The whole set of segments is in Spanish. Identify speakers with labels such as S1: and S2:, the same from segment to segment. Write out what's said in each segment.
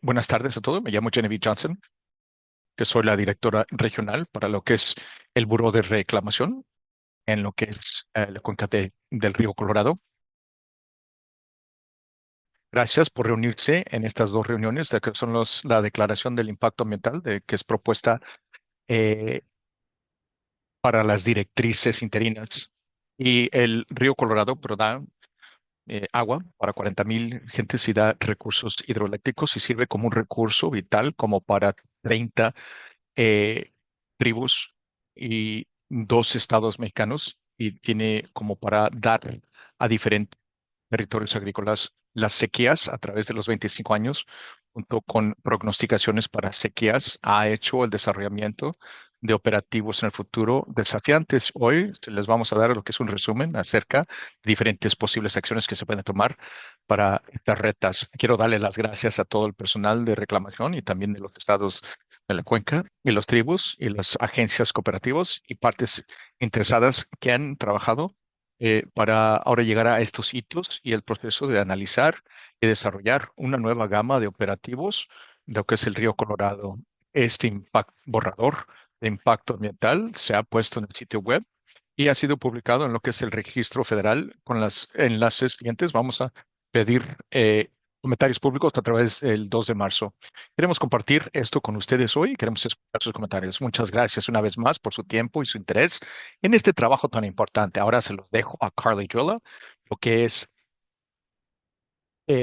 S1: Buenas tardes a todos. Me llamo Genevieve Johnson, que soy la directora regional para lo que es el Buró de Reclamación en lo que es la cuenca del río Colorado. Gracias por reunirse en estas dos reuniones, de que son la declaración del impacto ambiental, que es propuesta eh, para las directrices interinas. Y el río Colorado pero da agua para 40,000 gentes y da recursos hidroeléctricos y sirve como un recurso vital como para 30 eh, tribus y dos estados mexicanos y tiene como para dar a diferentes territorios agrícolas las sequías a través de los 25 años, junto con prognosticaciones para sequías, ha hecho el desarrollamiento de operativos en el futuro desafiantes. Hoy les vamos a dar lo que es un resumen acerca de diferentes posibles acciones que se pueden tomar para estas retas. Quiero darle las gracias a todo el personal de reclamación y también de los estados de la cuenca y los tribus y las agencias cooperativas y partes interesadas que han trabajado para ahora llegar a estos hitos y el proceso de analizar y desarrollar una nueva gama de operativos de lo que es el río Colorado. Este borrador de impacto ambiental se ha puesto en el sitio web y ha sido publicado en lo que es el registro federal con los enlaces siguientes. Vamos a pedir comentarios públicos a través del 2 de marzo. Queremos compartir esto con ustedes hoy y queremos escuchar sus comentarios. Muchas gracias una vez más por su tiempo y su interés en este trabajo tan importante. Ahora se los dejo a Carly Drilla, lo que es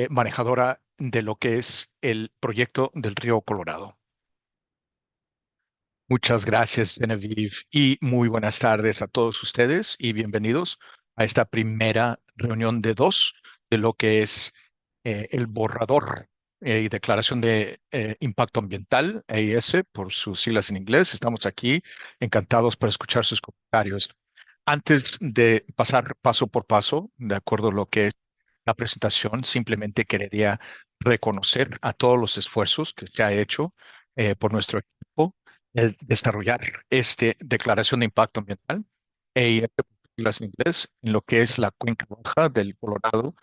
S1: manejadora de lo que es el proyecto del río Colorado. Muchas gracias, Genevieve, y muy buenas tardes a todos ustedes y bienvenidos a esta primera reunión de dos de lo que es el borrador y declaración de impacto ambiental, EIS, por sus siglas en inglés. Estamos aquí encantados por escuchar sus comentarios. Antes de pasar paso por paso, de acuerdo a lo que es la presentación, simplemente quería reconocer a todos los esfuerzos que se ha hecho por nuestro equipo el desarrollar esta declaración de impacto ambiental EIS por siglas en inglés en lo que es la cuenca baja del Colorado,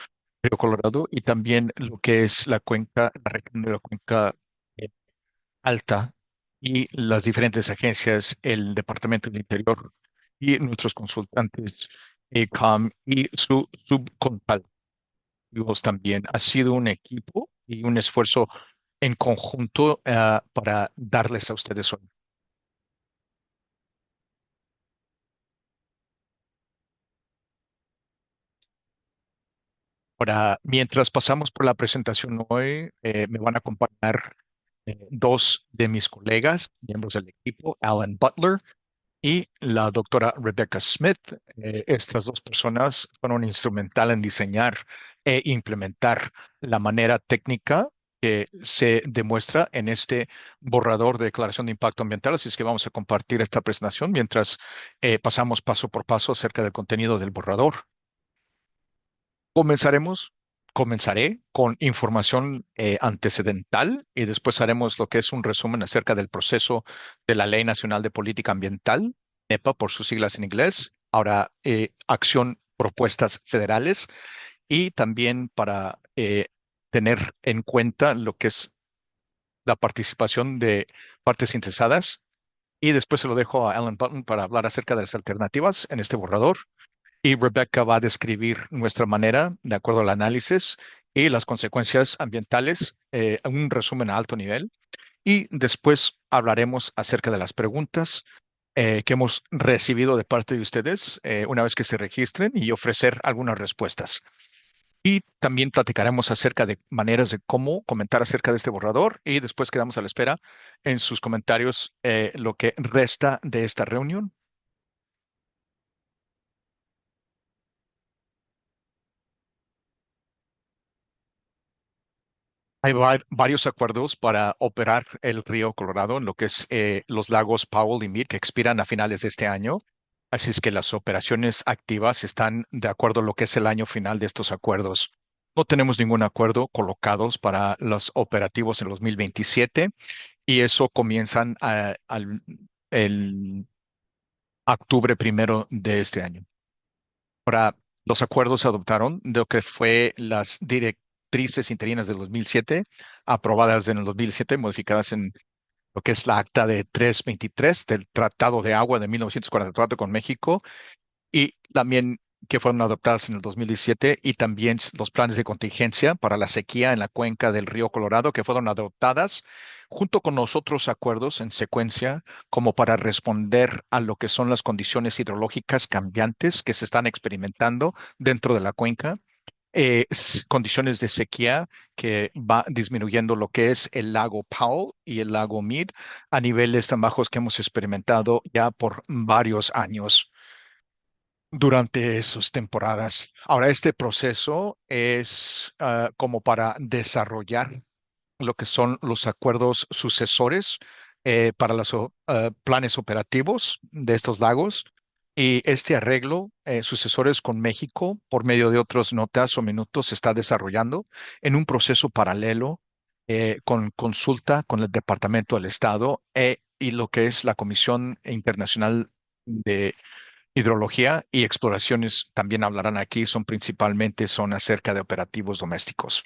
S1: río Colorado, y también lo que es la región de la cuenca eh, alta y las diferentes agencias, el Departamento del Interior y nuestros consultantes COM y su subcontratados también. Ha sido un equipo y un esfuerzo en conjunto para darles a ustedes hoy. Ahora, mientras pasamos por la presentación hoy, me van a acompañar dos de mis colegas, miembros del equipo, Alan Butler y la doctora Rebecca Smith. Estas dos personas fueron instrumental en diseñar e implementar la manera técnica que se demuestra en este borrador de declaración de impacto ambiental. Así es que vamos a compartir esta presentación mientras pasamos paso por paso acerca del contenido del borrador. Comenzaremos, comenzaré con información antecedental y después haremos lo que es un resumen acerca del proceso de la Ley Nacional de Política Ambiental, NEPA por sus siglas en inglés, ahora acción propuestas federales y también para tener en cuenta lo que es la participación de partes interesadas. Y después se lo dejo a Alan Button para hablar acerca de las alternativas en este borrador y Rebecca va a describir nuestra manera de acuerdo al análisis y las consecuencias ambientales, un resumen a alto nivel. Y después hablaremos acerca de las preguntas que hemos recibido de parte de ustedes una vez que se registren y ofrecer algunas respuestas. Y también platicaremos acerca de maneras de cómo comentar acerca de este borrador y después quedamos a la espera en sus comentarios lo que resta de esta reunión. Hay varios acuerdos para operar el río Colorado en lo que es los lagos Powell y Meade que expiran a finales de este año. Así es que las operaciones activas están de acuerdo a lo que es el año final de estos acuerdos. No tenemos ningún acuerdo colocados para los operativos en 2027 y eso comienzan el octubre primero de este año. Ahora, los acuerdos se adoptaron de lo que fue las directrices directrices interinas del 2007, aprobadas en el 2007, modificadas en lo que es la Acta de 323 del Tratado de Agua de 1944 con México, y también que fueron adoptadas en el 2017, y también los planes de contingencia para la sequía en la cuenca del río Colorado, que fueron adoptadas junto con los otros acuerdos en secuencia, como para responder a lo que son las condiciones hidrológicas cambiantes que se están experimentando dentro de la cuenca, condiciones de sequía que va disminuyendo lo que es el lago Powell y el lago Mead a niveles tan bajos que hemos experimentado ya por varios años durante esas temporadas. Ahora, este proceso es como para desarrollar lo que son los acuerdos sucesores para los planes operativos de estos lagos. Y este arreglo, sucesores con México, por medio de otras notas o minutos, se está desarrollando en un proceso paralelo, con consulta con el Departamento del Estado, y lo que es la Comisión Internacional de Hidrología y Exploraciones. También hablarán aquí, son acerca de operativos domésticos.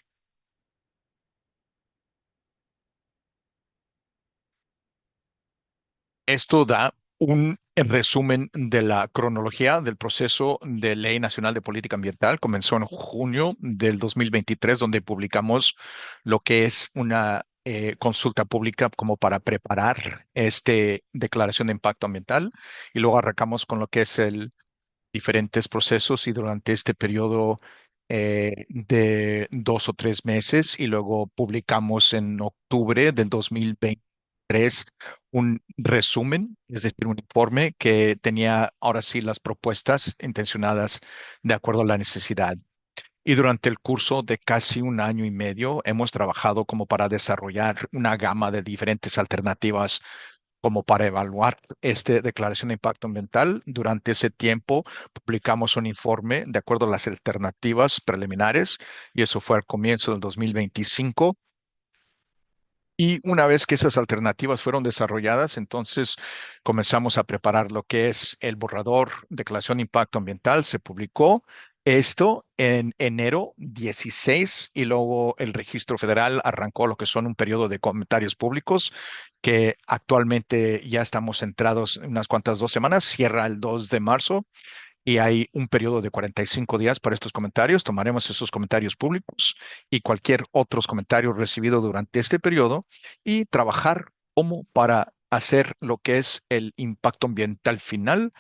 S1: Esto da un resumen de la cronología del proceso de Ley Nacional de Política Ambiental. Comenzó en junio del 2023, donde publicamos lo que es una consulta pública como para preparar este declaración de impacto ambiental, y luego arrancamos con lo que es el diferentes procesos, y durante este periodo de 2 o 3 meses, y luego publicamos en octubre del 2023 un resumen, es decir, un informe que tenía ahora sí las propuestas intencionadas de acuerdo a la necesidad. Y durante el curso de casi un año y medio hemos trabajado como para desarrollar una gama de diferentes alternativas como para evaluar esta declaración de impacto ambiental. Durante ese tiempo publicamos un informe de acuerdo a las alternativas preliminares, y eso fue al comienzo del 2025. Y una vez que esas alternativas fueron desarrolladas, entonces comenzamos a preparar lo que es el borrador Declaración de Impacto Ambiental. Se publicó esto en enero 16, y luego el Registro Federal arrancó lo que son un periodo de comentarios públicos que actualmente ya estamos centrados en unas cuantas 2 semanas, cierra el 2 de marzo, y hay un periodo de 45 días para estos comentarios. Tomaremos esos comentarios públicos y cualquier otros comentarios recibidos durante este periodo, y trabajar como para hacer lo que es el impacto ambiental final,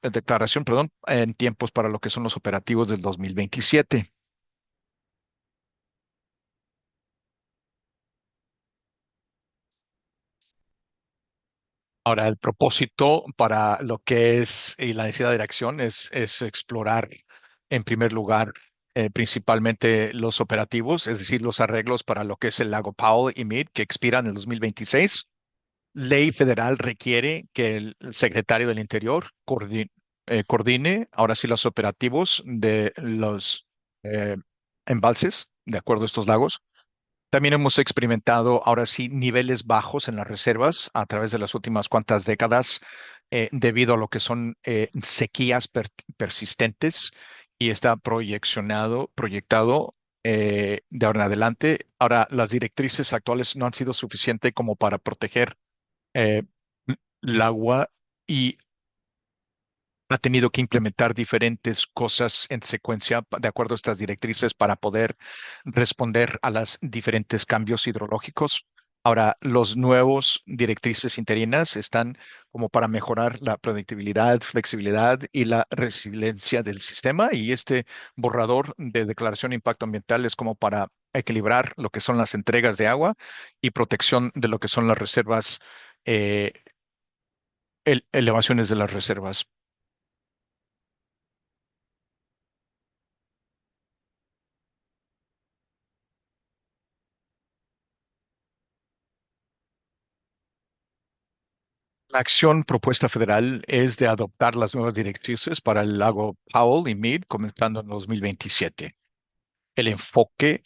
S1: declaración, perdón, en tiempos para lo que son los operativos del 2027. Ahora, el propósito para lo que es y la necesidad de acción es explorar, en primer lugar, principalmente los operativos, es decir, los arreglos para lo que es el lago Powell y Mead, que expiran en el 2026. Ley federal requiere que el secretario del Interior coordine ahora sí los operativos de los eh, embalses, de acuerdo a estos lagos. También hemos experimentado ahora sí niveles bajos en las reservas a través de las últimas cuantas décadas, debido a lo que son sequías persistentes, y está proyectado de ahora en adelante. Ahora, las directrices actuales no han sido suficientes como para proteger eh, el agua, y ha tenido que implementar diferentes cosas en secuencia de acuerdo a estas directrices para poder responder a los diferentes cambios hidrológicos. Ahora, los nuevos directrices interinas están como para mejorar la predictibilidad, flexibilidad y la resiliencia del sistema, y este borrador de declaración de impacto ambiental es como para equilibrar lo que son las entregas de agua y protección de lo que son las reservas, eh, elevaciones de las reservas. La acción propuesta federal es de adoptar las nuevas directrices para el lago Powell y Mead, comenzando en 2027. El enfoque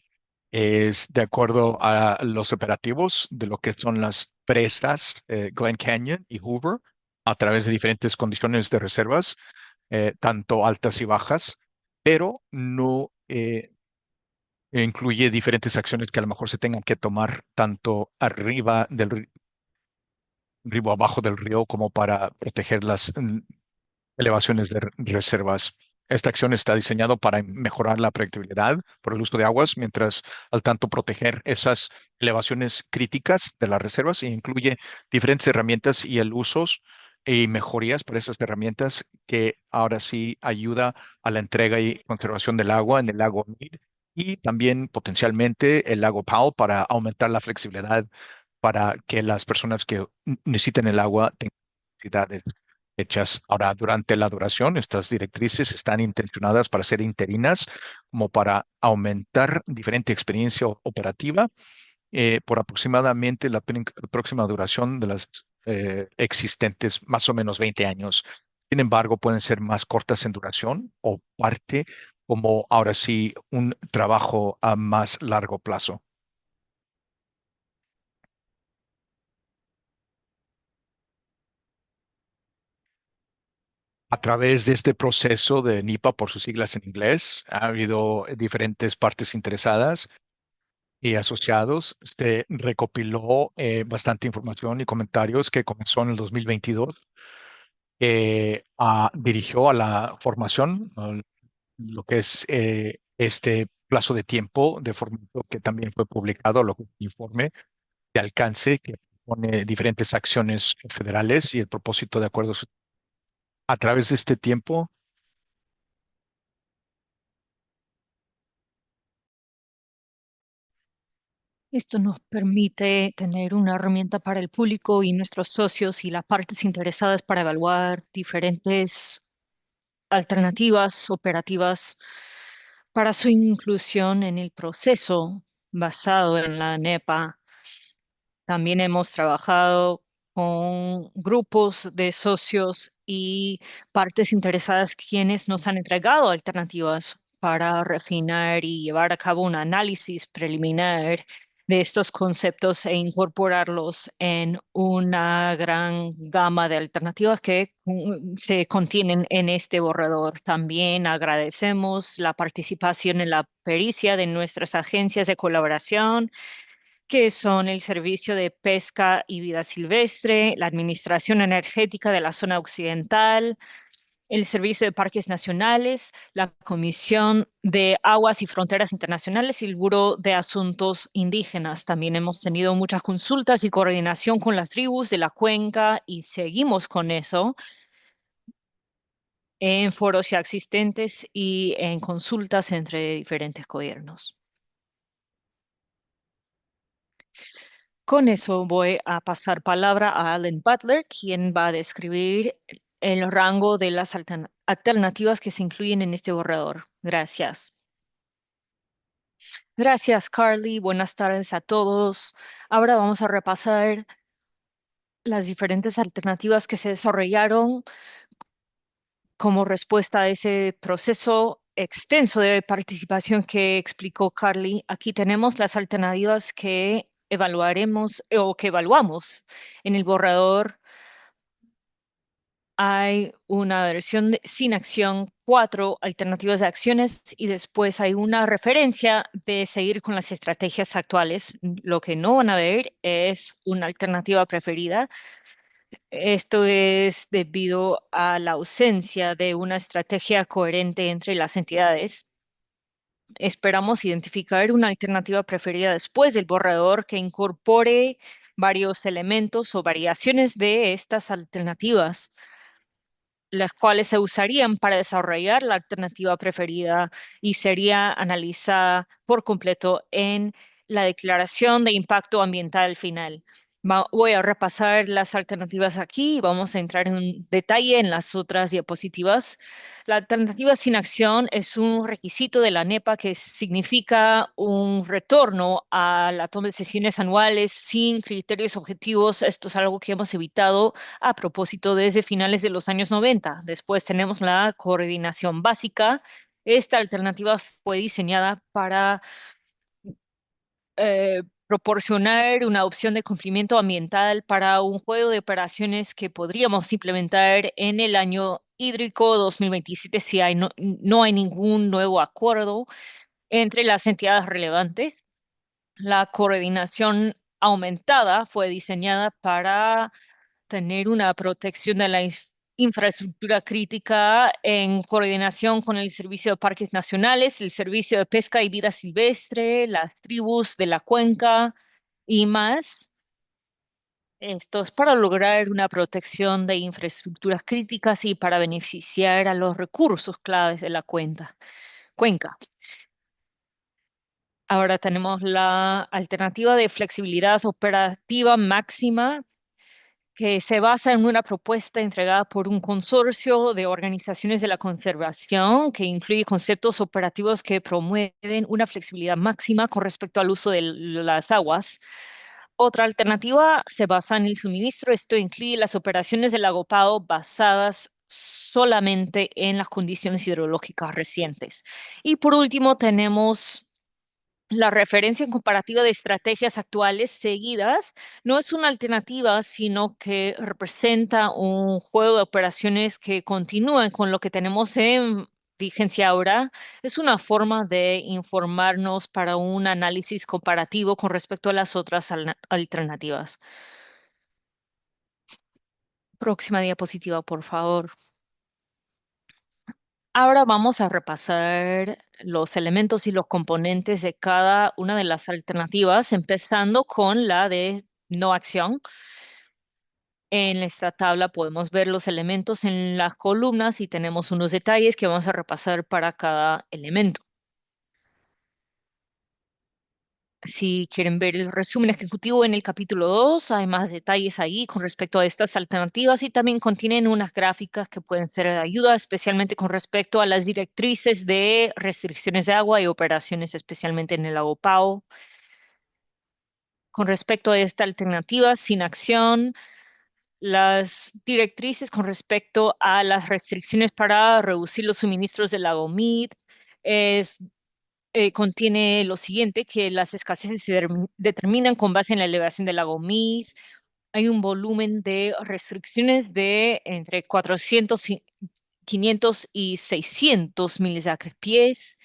S1: es de acuerdo a los operativos de lo que son las presas, Glen Canyon y Hoover, a través de diferentes condiciones de reservas, tanto altas y bajas, pero no Incluye diferentes acciones que a lo mejor se tengan que tomar tanto arriba del río, abajo del río, como para proteger las elevaciones de reservas. Esta acción está diseñada para mejorar la predictibilidad por el uso de aguas, mientras al tanto proteger esas elevaciones críticas de las reservas e incluye diferentes herramientas y el usos y mejorías para esas herramientas que ahora sí ayuda a la entrega y conservación del agua en el lago Mead y también potencialmente el lago Powell para aumentar la flexibilidad para que las personas que necesiten el agua tengan necesidades hechas. Ahora, durante la duración, estas directrices están intencionadas para ser interinas, como para aumentar diferente experiencia operativa por aproximadamente la próxima duración de las existentes, más o menos 20 años. Sin embargo, pueden ser más cortas en duración o parte como ahora sí un trabajo a más largo plazo. A través de este proceso de NIPA, por sus siglas en inglés, ha habido diferentes partes interesadas y asociados. Se recopiló bastante información y comentarios que comenzó en el 2022, dirigió a la formación, lo que es este plazo de tiempo de formato que también fue publicado, lo que es un informe de alcance que pone diferentes acciones federales y el propósito de acuerdos a través de este tiempo.
S2: Esto nos permite tener una herramienta para el público y nuestros socios y las partes interesadas para evaluar diferentes alternativas operativas para su inclusión en el proceso basado en la NEPA. También hemos trabajado con grupos de socios y partes interesadas quienes nos han entregado alternativas para refinar y llevar a cabo un análisis preliminar de estos conceptos e incorporarlos en una gran gama de alternativas que se contienen en este borrador. También agradecemos la participación en la pericia de nuestras agencias de colaboración que son el Servicio de Pesca y Vida Silvestre, la Administración Energética de la Zona Occidental, el Servicio de Parques Nacionales, la Comisión de Aguas y Fronteras Internacionales y el Buró de Asuntos Indígenas. También hemos tenido muchas consultas y coordinación con las tribus de la cuenca y seguimos con eso en foros ya existentes y en consultas entre diferentes gobiernos. Con eso voy a pasar palabra a Alan Butler, quien va a describir el rango de las alternativas que se incluyen en este borrador. Gracias. Gracias, Carly. Buenas tardes a todos. Ahora vamos a repasar las diferentes alternativas que se desarrollaron como respuesta a ese proceso extenso de participación que explicó Carly. Aquí tenemos las alternativas que evaluaremos o que evaluamos en el borrador. Hay una versión sin acción, cuatro alternativas de acciones y después hay una referencia de seguir con las estrategias actuales. Lo que no van a ver es una alternativa preferida. Esto es debido a la ausencia de una estrategia coherente entre las entidades. Esperamos identificar una alternativa preferida después del borrador que incorpore varios elementos o variaciones de estas alternativas, las cuales se usarían para desarrollar la alternativa preferida y sería analizada por completo en la declaración de impacto ambiental final. Voy a repasar las alternativas aquí y vamos a entrar en detalle en las otras diapositivas. La alternativa sin acción es un requisito de la NEPA que significa un retorno a la toma de decisiones anuales sin criterios objetivos. Esto es algo que hemos evitado a propósito desde finales de los años 90. Después tenemos la coordinación básica. Esta alternativa fue diseñada para proporcionar una opción de cumplimiento ambiental para un juego de operaciones que podríamos implementar en el año hídrico 2027 si no hay ningún nuevo acuerdo. entre las entidades relevantes. La coordinación aumentada fue diseñada para tener una protección de la infraestructura crítica en coordinación con el Servicio de Parques Nacionales, el Servicio de Pesca y Vida Silvestre, las tribus de la cuenca y más. Esto es para lograr una protección de infraestructuras críticas y para beneficiar a los recursos claves de la cuenca. Ahora tenemos la alternativa de flexibilidad operativa máxima que se basa en una propuesta entregada por un consorcio de organizaciones de la conservación que incluye conceptos operativos que promueven una flexibilidad máxima con respecto al uso de las aguas. Otra alternativa se basa en el suministro. Esto incluye las operaciones del agopado basadas solamente en las condiciones hidrológicas recientes. Y por último, tenemos la referencia en comparativa de estrategias actuales seguidas no es una alternativa, sino que representa un juego de operaciones que continúan con lo que tenemos en vigencia ahora. Es una forma de informarnos para un análisis comparativo con respecto a las otras alternativas. Próxima diapositiva, por favor. Ahora vamos a repasar los elementos y los componentes de cada una de las alternativas, empezando con la de no acción. En esta tabla podemos ver los elementos en las columnas y tenemos unos detalles que vamos a repasar para cada elemento. Si quieren ver el resumen ejecutivo en el capítulo 2, hay más detalles ahí con respecto a estas alternativas y también contienen unas gráficas que pueden ser de ayuda, especialmente con respecto a las directrices de restricciones de agua y operaciones, especialmente en el lago Pao. Con respecto a esta alternativa, sin acción, las directrices con respecto a las restricciones para reducir los suministros del lago Mead es contiene lo siguiente, que las escaseces se determinan con base en la elevación del lago Mead. Hay un volumen de restricciones de entre 400, 500 y 600 miles de acre pies.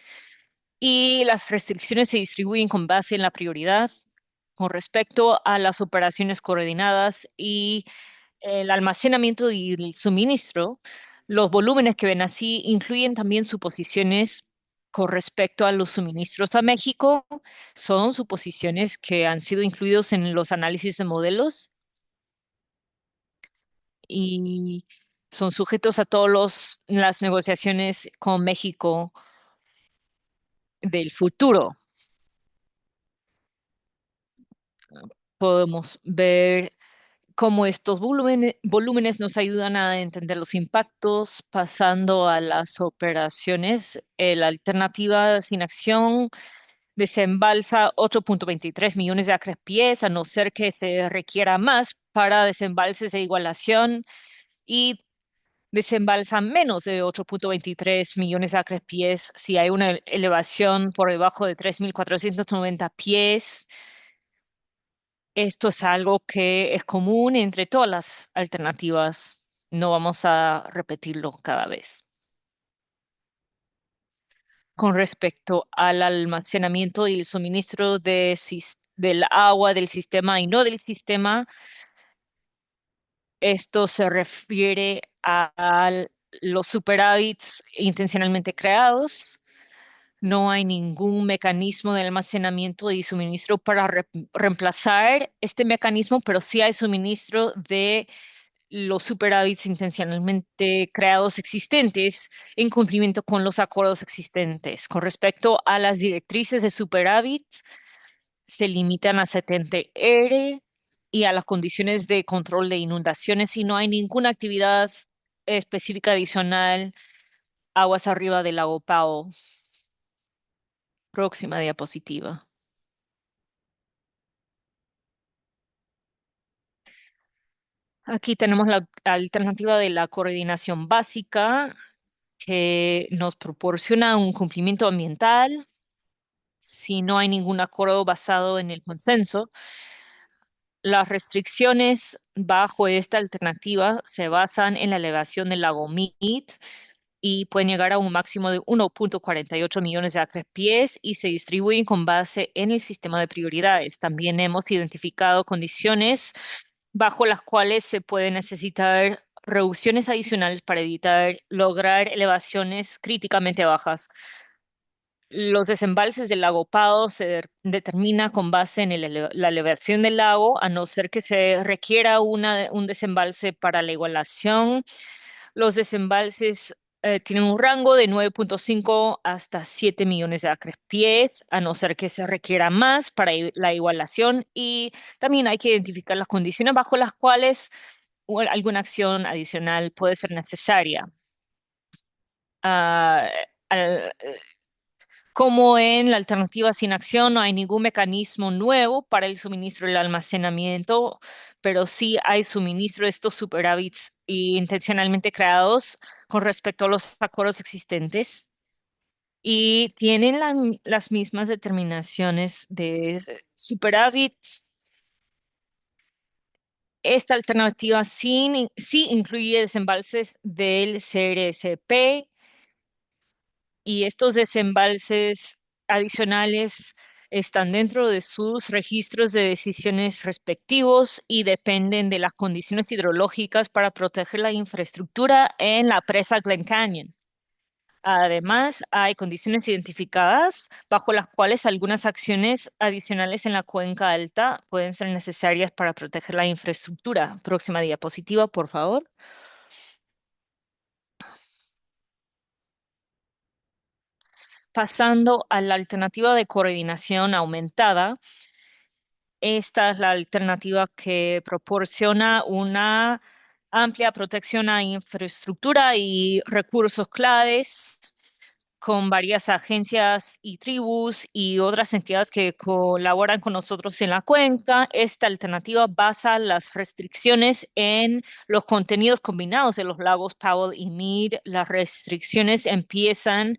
S2: Y las restricciones se distribuyen con base en la prioridad con respecto a las operaciones coordinadas y el almacenamiento y el suministro. Los volúmenes que ven así incluyen también suposiciones con respecto a los suministros a México. Son suposiciones que han sido incluidos en los análisis de modelos y son sujetos a todas las negociaciones con México del futuro. Podemos ver cómo estos volúmenes nos ayudan a entender los impactos, pasando a las operaciones. La alternativa sin acción desembalsa 8.23 millones de acres pies, a no ser que se requiera más para desembalses de igualación y desembalsa menos de 8.23 millones de acres pies si hay una elevación por debajo de 3.490 pies. Esto es algo que es común entre todas las alternativas. No vamos a repetirlo cada vez. Con respecto al almacenamiento y el suministro del agua del sistema y no del sistema, esto se refiere a los superávits intencionalmente creados. No hay ningún mecanismo de almacenamiento y suministro para reemplazar este mecanismo, pero sí hay suministro de los superávits intencionalmente creados existentes en cumplimiento con los acuerdos existentes. Con respecto a las directrices de superávit, se limitan a 70R y a las condiciones de control de inundaciones y no hay ninguna actividad específica adicional aguas arriba del lago Pao. Próxima diapositiva. Aquí tenemos la alternativa de la coordinación básica que nos proporciona un cumplimiento ambiental si no hay ningún acuerdo basado en el consenso. Las restricciones bajo esta alternativa se basan en la elevación del lago Mead y pueden llegar a un máximo de 1,48 millones de acres pies y se distribuyen con base en el sistema de prioridades. También hemos identificado condiciones bajo las cuales se puede necesitar reducciones adicionales para evitar lograr elevaciones críticamente bajas. Los desembalses del lago Pao se determina con base en la elevación del lago, a no ser que se requiera un desembalse para la igualación. Los desembalses tienen un rango de 9,5 hasta 7 millones de acres pies, a no ser que se requiera más para la igualación. Y también hay que identificar las condiciones bajo las cuales alguna acción adicional puede ser necesaria. Ah, al- Como en la alternativa sin acción, no hay ningún mecanismo nuevo para el suministro y el almacenamiento, pero sí hay suministro de estos superávits intencionalmente creados con respecto a los acuerdos existentes y tienen las mismas determinaciones de superávits. Esta alternativa sí incluye desembalses del CRSP y estos desembalses adicionales están dentro de sus registros de decisiones respectivos y dependen de las condiciones hidrológicas para proteger la infraestructura en la presa Glen Canyon. Además, hay condiciones identificadas bajo las cuales algunas acciones adicionales en la cuenca alta pueden ser necesarias para proteger la infraestructura. Próxima diapositiva, por favor. Pasando a la alternativa de coordinación aumentada, esta es la alternativa que proporciona una amplia protección a infraestructura y recursos claves con varias agencias y tribus y otras entidades que colaboran con nosotros en la cuenca. Esta alternativa basa las restricciones en los contenidos combinados de los lagos Powell y Meade. Las restricciones empiezan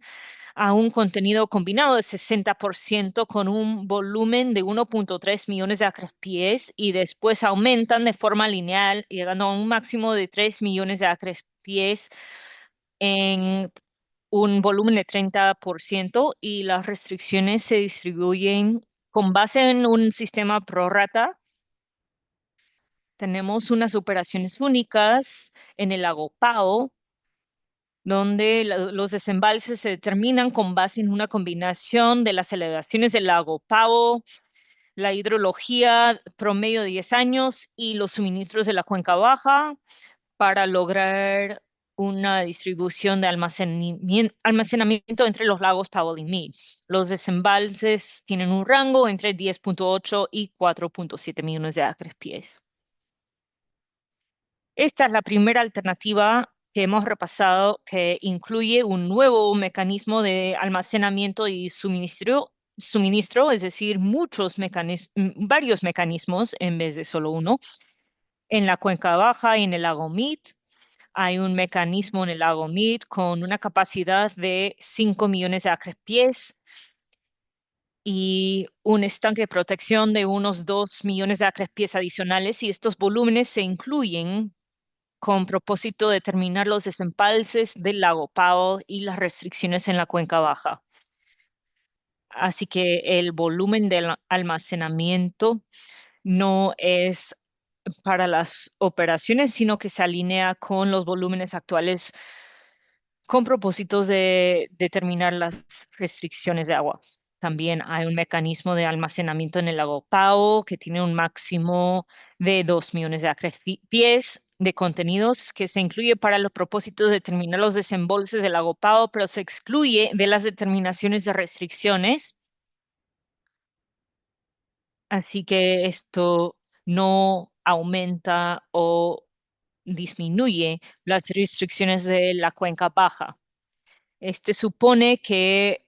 S2: a un contenido combinado de 60% con un volumen de 1,3 millones de acres pies y después aumentan de forma lineal, llegando a un máximo de 3 millones de acres pies en un volumen de 30% y las restricciones se distribuyen con base en un sistema prorata. Tenemos unas operaciones únicas en el lago Pao, donde los desembalses se determinan con base en una combinación de las elevaciones del lago Pavo, la hidrología promedio de 10 años y los suministros de la cuenca baja para lograr una distribución de almacenamiento entre los lagos Powell y Meade. Los desembalses tienen un rango entre 10,8 y 4,7 millones de acres pies. Esta es la primera alternativa que hemos repasado que incluye un nuevo mecanismo de almacenamiento y suministro, es decir, varios mecanismos en vez de solo uno. En la cuenca baja y en el lago Mead hay un mecanismo en el lago Mead con una capacidad de 5 millones de acres pies y un estanque de protección de unos 2 millones de acres pies adicionales y estos volúmenes se incluyen con propósito de determinar los desempalces del lago Powell y las restricciones en la cuenca baja. Así que el volumen del almacenamiento no es para las operaciones, sino que se alinea con los volúmenes actuales con propósitos de determinar las restricciones de agua. También hay un mecanismo de almacenamiento en el lago Pao que tiene un máximo de 2 millones de acres pies de contenidos que se incluye para los propósitos de determinar los desembolses del lago Pao, pero se excluye de las determinaciones de restricciones. Así que esto no aumenta o disminuye las restricciones de la cuenca baja. Este supone que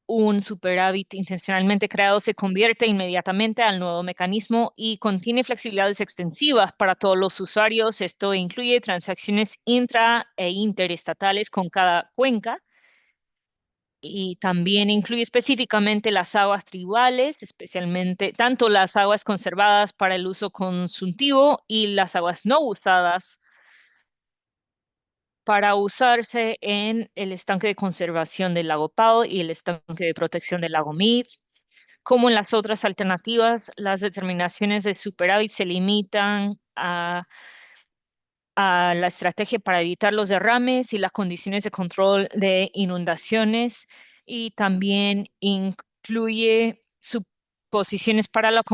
S2: un superávit intencionalmente creado se convierte inmediatamente al nuevo mecanismo y contiene flexibilidades extensivas para todos los usuarios. Esto incluye transacciones intra e interestatales con cada cuenca y también incluye específicamente las aguas tribales, especialmente tanto las aguas conservadas para el uso consultivo y las aguas no usadas para usarse en el estanque de conservación del lago Powell y el estanque de protección del lago Mead. Como en las otras alternativas, las determinaciones de superávit se limitan a la estrategia para evitar los derrames y las condiciones de control de inundaciones, y también incluye suposiciones para la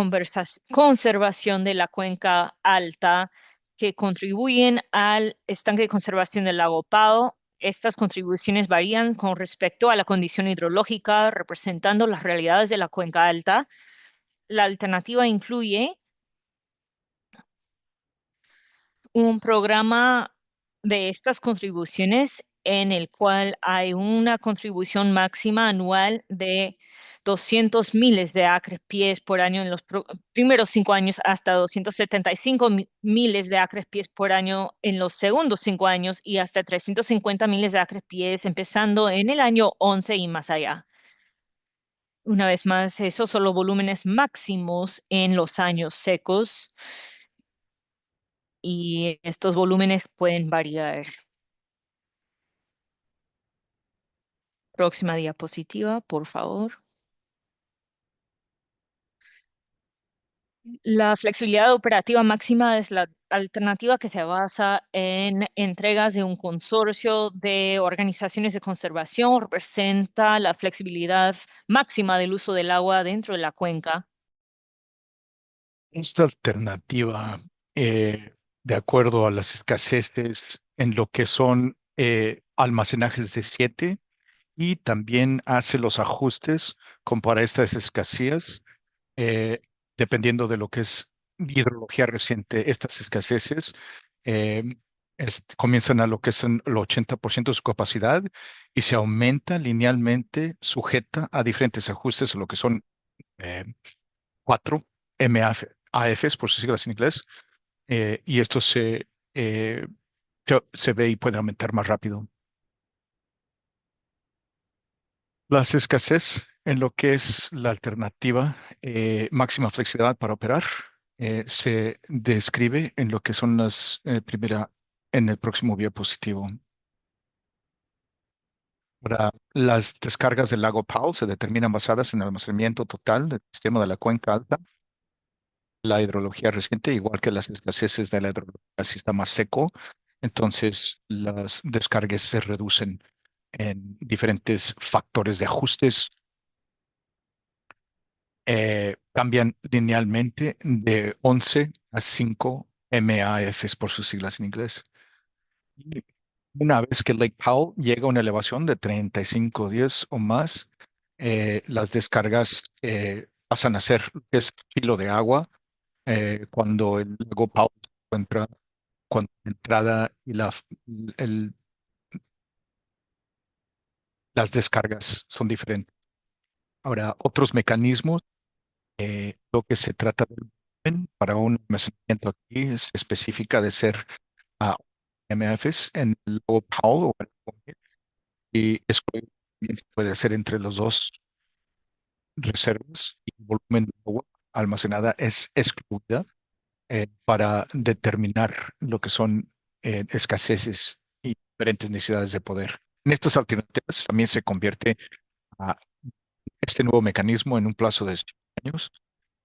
S2: conservación de la cuenca alta que contribuyen al estanque de conservación del lago Pao. Estas contribuciones varían con respecto a la condición hidrológica, representando las realidades de la cuenca alta. La alternativa incluye un programa de estas contribuciones en el cual hay una contribución máxima anual de 200 miles de acres pies por año en los primeros 5 años, hasta 275 miles de acres pies por año en los segundos 5 años, y hasta 350 miles de acres pies empezando en el año 11 y más allá. Una vez más, esos son los volúmenes máximos en los años secos, y estos volúmenes pueden variar. Próxima diapositiva, por favor. La flexibilidad operativa máxima es la alternativa que se basa en entregas de un consorcio de organizaciones de conservación. Representa la flexibilidad máxima del uso del agua dentro de la cuenca.
S1: Esta alternativa, de acuerdo a las escaseces en lo que son almacenajes de 7, y también hace los ajustes para estas escasez, eh, dependiendo de lo que es hidrología reciente. Estas escaseces eh, comienzan a lo que es el 80% de su capacidad y se aumenta linealmente, sujeta a diferentes ajustes, lo que son eh, 4 MAFs, por sus siglas en inglés, y esto se ve y puede aumentar más rápido. Las escasez en lo que es la alternativa máxima flexibilidad para operar se describe en lo que son las en el próximo diapositivo. Ahora, las descargas del lago Powell se determinan basadas en el almacenamiento total del sistema de la cuenca alta, la hidrología reciente, igual que las escaseces de la hidrología si está más seco. Entonces, las descargas se reducen en diferentes factores de ajustes, cambian linealmente de 11 a 5 MAFs por sus siglas en inglés. Y una vez que Lake Powell llega a una elevación de 35 10 o más, las descargas pasan a ser lo que es filo de agua cuando el lago Powell se encuentra, cuando la entrada y el- las descargas son diferentes. Ahora, otros mecanismos. Lo que se trata del volumen para un almacenamiento aquí es específica de ser a MFs en el low Powell o el low mid, y eso también se puede hacer entre los dos reservas, y el volumen de agua almacenada es excluida para determinar lo que son escaseces y diferentes necesidades de poder. En estas alternativas también se convierte a este nuevo mecanismo en un plazo de 5 años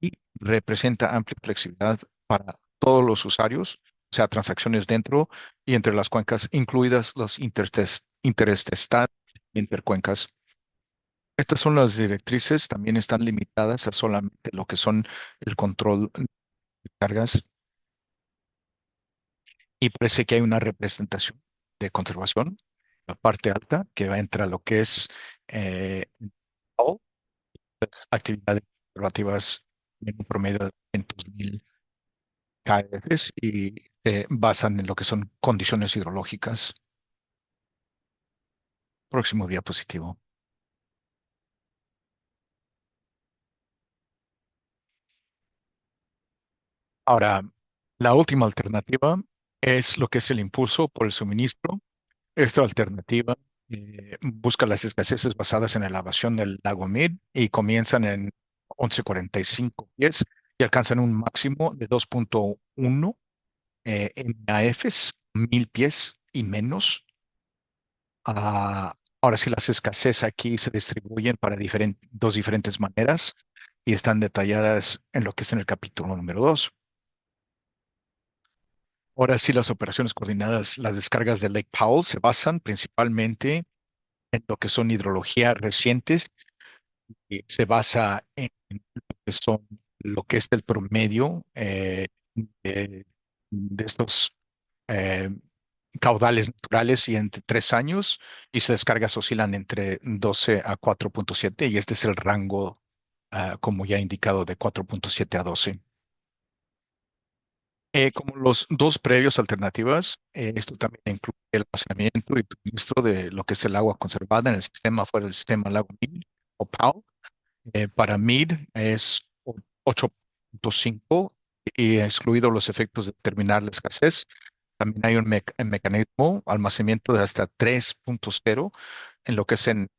S1: y representa amplia flexibilidad para todos los usuarios, o sea, transacciones dentro y entre las cuencas, incluidas los interestades e intercuencas. Estas son las directrices, también están limitadas a solamente lo que son el control de cargas, y parece que hay una representación de conservación, la parte alta, que va a entrar a lo que es eh, las actividades conservativas en un promedio de 200,000 KFs y se basan en lo que son condiciones hidrológicas. Próximo diapositivo. Ahora, la última alternativa es lo que es el impulso por el suministro. Esta alternativa busca las escaseces basadas en la elevación del lago Mead y comienzan en 1145 pies y alcanzan un máximo de 2.1 MAFs, 1000 pies y menos. Ahora sí, las escasez aquí se distribuyen para dos diferentes maneras y están detalladas en lo que es en el capítulo número 2. Ahora sí, las operaciones coordinadas, las descargas de Lake Powell se basan principalmente en lo que son hidrología recientes y se basa en lo que son lo que es el promedio de estos eh, caudales naturales y entre 3 años y sus descargas oscilan entre 12 a 4.7 y este es el rango, como ya indicado, de 4.7 a 12. Como los dos previos alternativas, esto también incluye el almacenamiento y suministro de lo que es el agua conservada en el sistema fuera del sistema lago Mead o PAO. Para Mead es 8.5 y excluido los efectos de terminar la escasez. También hay un mecanismo almacenamiento de hasta 3.0 en lo que es en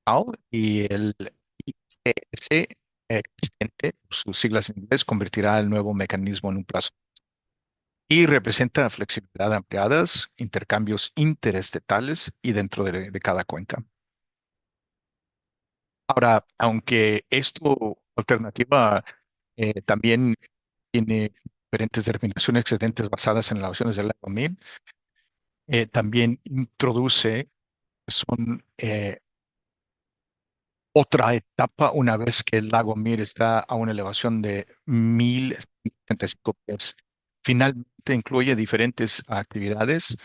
S1: PAO y el ICS existente, sus siglas en inglés, convertirá el nuevo mecanismo en un plazo y representa flexibilidad ampliadas, intercambios interestatales y dentro de cada cuenca. Ahora, aunque esto alternativa también tiene diferentes determinaciones excedentes basadas en elevaciones del lago Mead, también introduce son otra etapa una vez que el lago Mead está a una elevación de 1,075 pies. Finalmente incluye diferentes actividades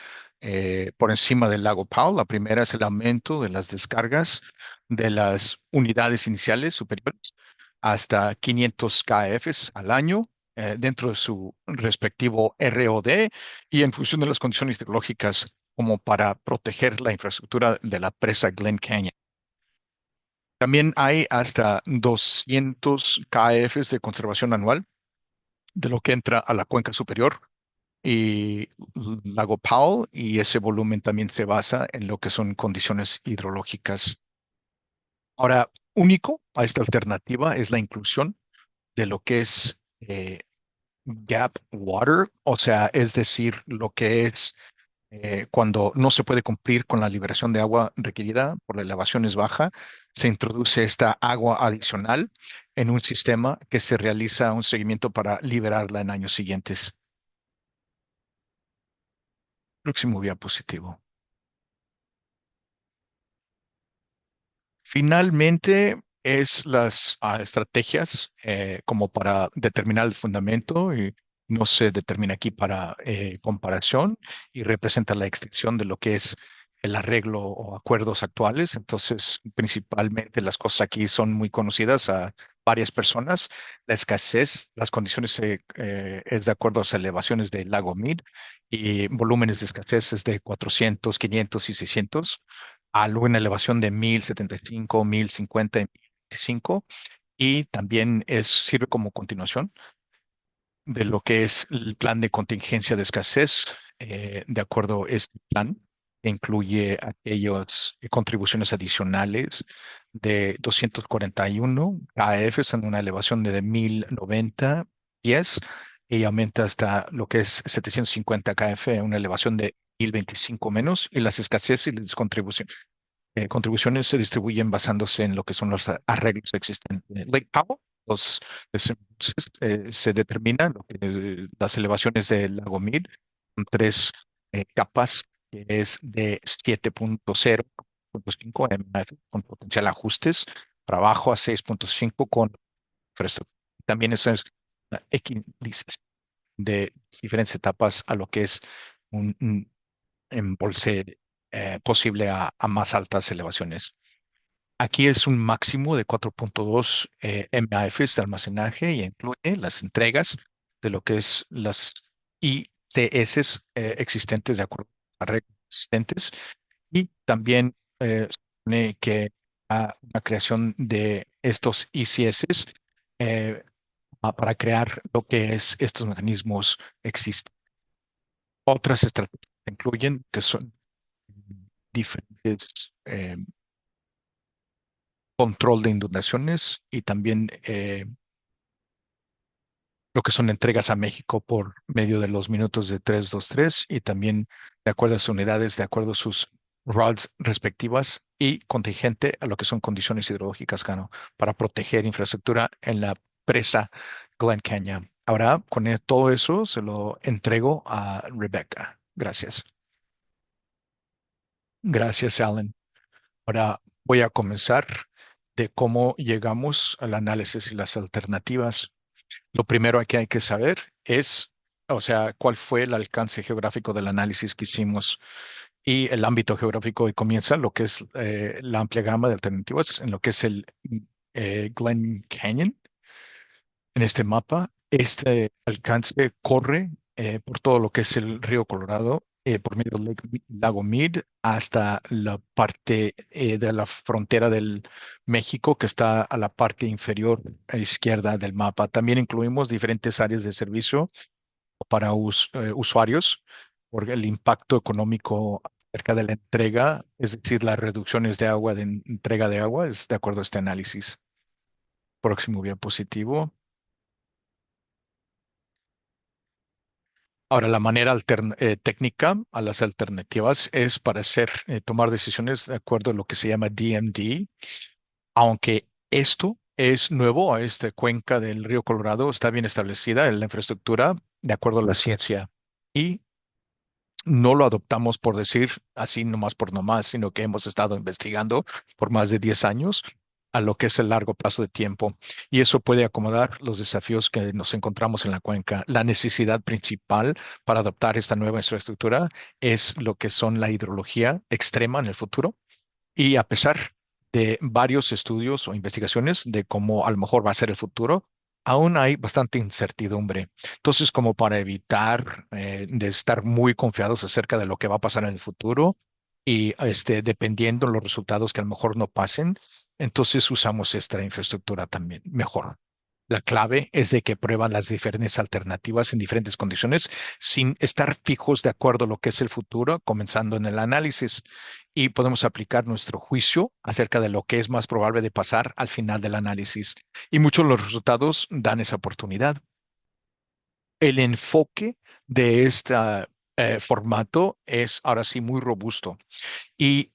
S1: por encima del lago Powell. La primera es el aumento de las descargas de las unidades iniciales superiores hasta 500 KFs al año dentro de su respectivo ROD y en función de las condiciones hidrológicas como para proteger la infraestructura de la presa Glen Canyon. También hay hasta 200 KFs de conservación anual de lo que entra a la cuenca superior y lago Powell, y ese volumen también se basa en lo que son condiciones hidrológicas. Ahora, único a esta alternativa es la inclusión de lo que es gap water, o sea, es decir, lo que es cuando no se puede cumplir con la liberación de agua requerida por la elevación es baja, se introduce esta agua adicional en un sistema que se realiza un seguimiento para liberarla en años siguientes. Próximo diapositivo. Finalmente, es las estrategias como para determinar el fundamento y no se determina aquí para comparación y representa la extensión de lo que es el arreglo o acuerdos actuales. Entonces, principalmente las cosas aquí son muy conocidas a varias personas. La escasez, las condiciones es de acuerdo a las elevaciones del lago Mead y volúmenes de escasez es de 400, 500 y 600 a una elevación de 1,075, 1,050 y 1,025 y también sirve como continuación de lo que es el plan de contingencia de escasez. De acuerdo a este plan, que incluye aquellas contribuciones adicionales de 241 KFs en una elevación de 1,090 pies y aumenta hasta lo que es 750 KF, una elevación de 1,025 menos, y las escasez y las contribuciones se distribuyen basándose en lo que son los arreglos existentes. Lake Powell, se determina las elevaciones del lago Mead con tres capas, que es de 7.0, 5 MF con potencial ajustes, para abajo a 6.5 con infraestructura. También eso es equilibrios de diferentes etapas a lo que es un embolse posible a más altas elevaciones. Aquí es un máximo de 4.2 MAFs de almacenaje y incluye las entregas de lo que es las ICS existentes de acuerdo a reglas existentes y también supone que la creación de estos ICS para crear lo que es estos mecanismos existentes. Otras estrategias incluyen que son diferentes control de inundaciones y también lo que son entregas a México por medio de los minutos de 323 y también de acuerdo a sus unidades, de acuerdo a sus RODs respectivas y contingente a lo que son condiciones hidrológicas, Cano, para proteger infraestructura en la presa Glen Canyon. Ahora, todo eso se lo entrego a Rebecca. Gracias. Gracias, Alan. Ahora voy a comenzar de cómo llegamos al análisis y las alternativas. Lo primero que hay que saber es, o sea, cuál fue el alcance geográfico del análisis que hicimos y el ámbito geográfico y comienza lo que es la amplia gama de alternativas en lo que es el Glen Canyon. En este mapa, este alcance corre por todo lo que es el río Colorado, por medio del lago Mead, hasta la parte de la frontera del México, que está a la parte inferior a izquierda del mapa. También incluimos diferentes áreas de servicio para usuarios por el impacto económico acerca de la entrega, es decir, las reducciones de agua, de entrega de agua, es de acuerdo a este análisis. Próximo diapositivo. Ahora, la manera técnica a las alternativas es para tomar decisiones de acuerdo a lo que se llama DMD, aunque esto es nuevo a esta cuenca del río Colorado, está bien establecida en la infraestructura de acuerdo a la ciencia. Y no lo adoptamos por decir así nomás por nomás, sino que hemos estado investigando por más de 10 años a lo que es el largo plazo de tiempo. Y eso puede acomodar los desafíos que nos encontramos en la cuenca. La necesidad principal para adoptar esta nueva infraestructura es lo que son la hidrología extrema en el futuro y a pesar de varios estudios o investigaciones de cómo a lo mejor va a ser el futuro, aún hay bastante incertidumbre. Entonces, como para evitar de estar muy confiados acerca de lo que va a pasar en el futuro y dependiendo de los resultados que a lo mejor no pasen, entonces usamos esta infraestructura también mejor. La clave es de que prueban las diferentes alternativas en diferentes condiciones sin estar fijos de acuerdo a lo que es el futuro, comenzando en el análisis. Y podemos aplicar nuestro juicio acerca de lo que es más probable de pasar al final del análisis. Y muchos de los resultados dan esa oportunidad. El enfoque de este formato es ahora sí muy robusto. Y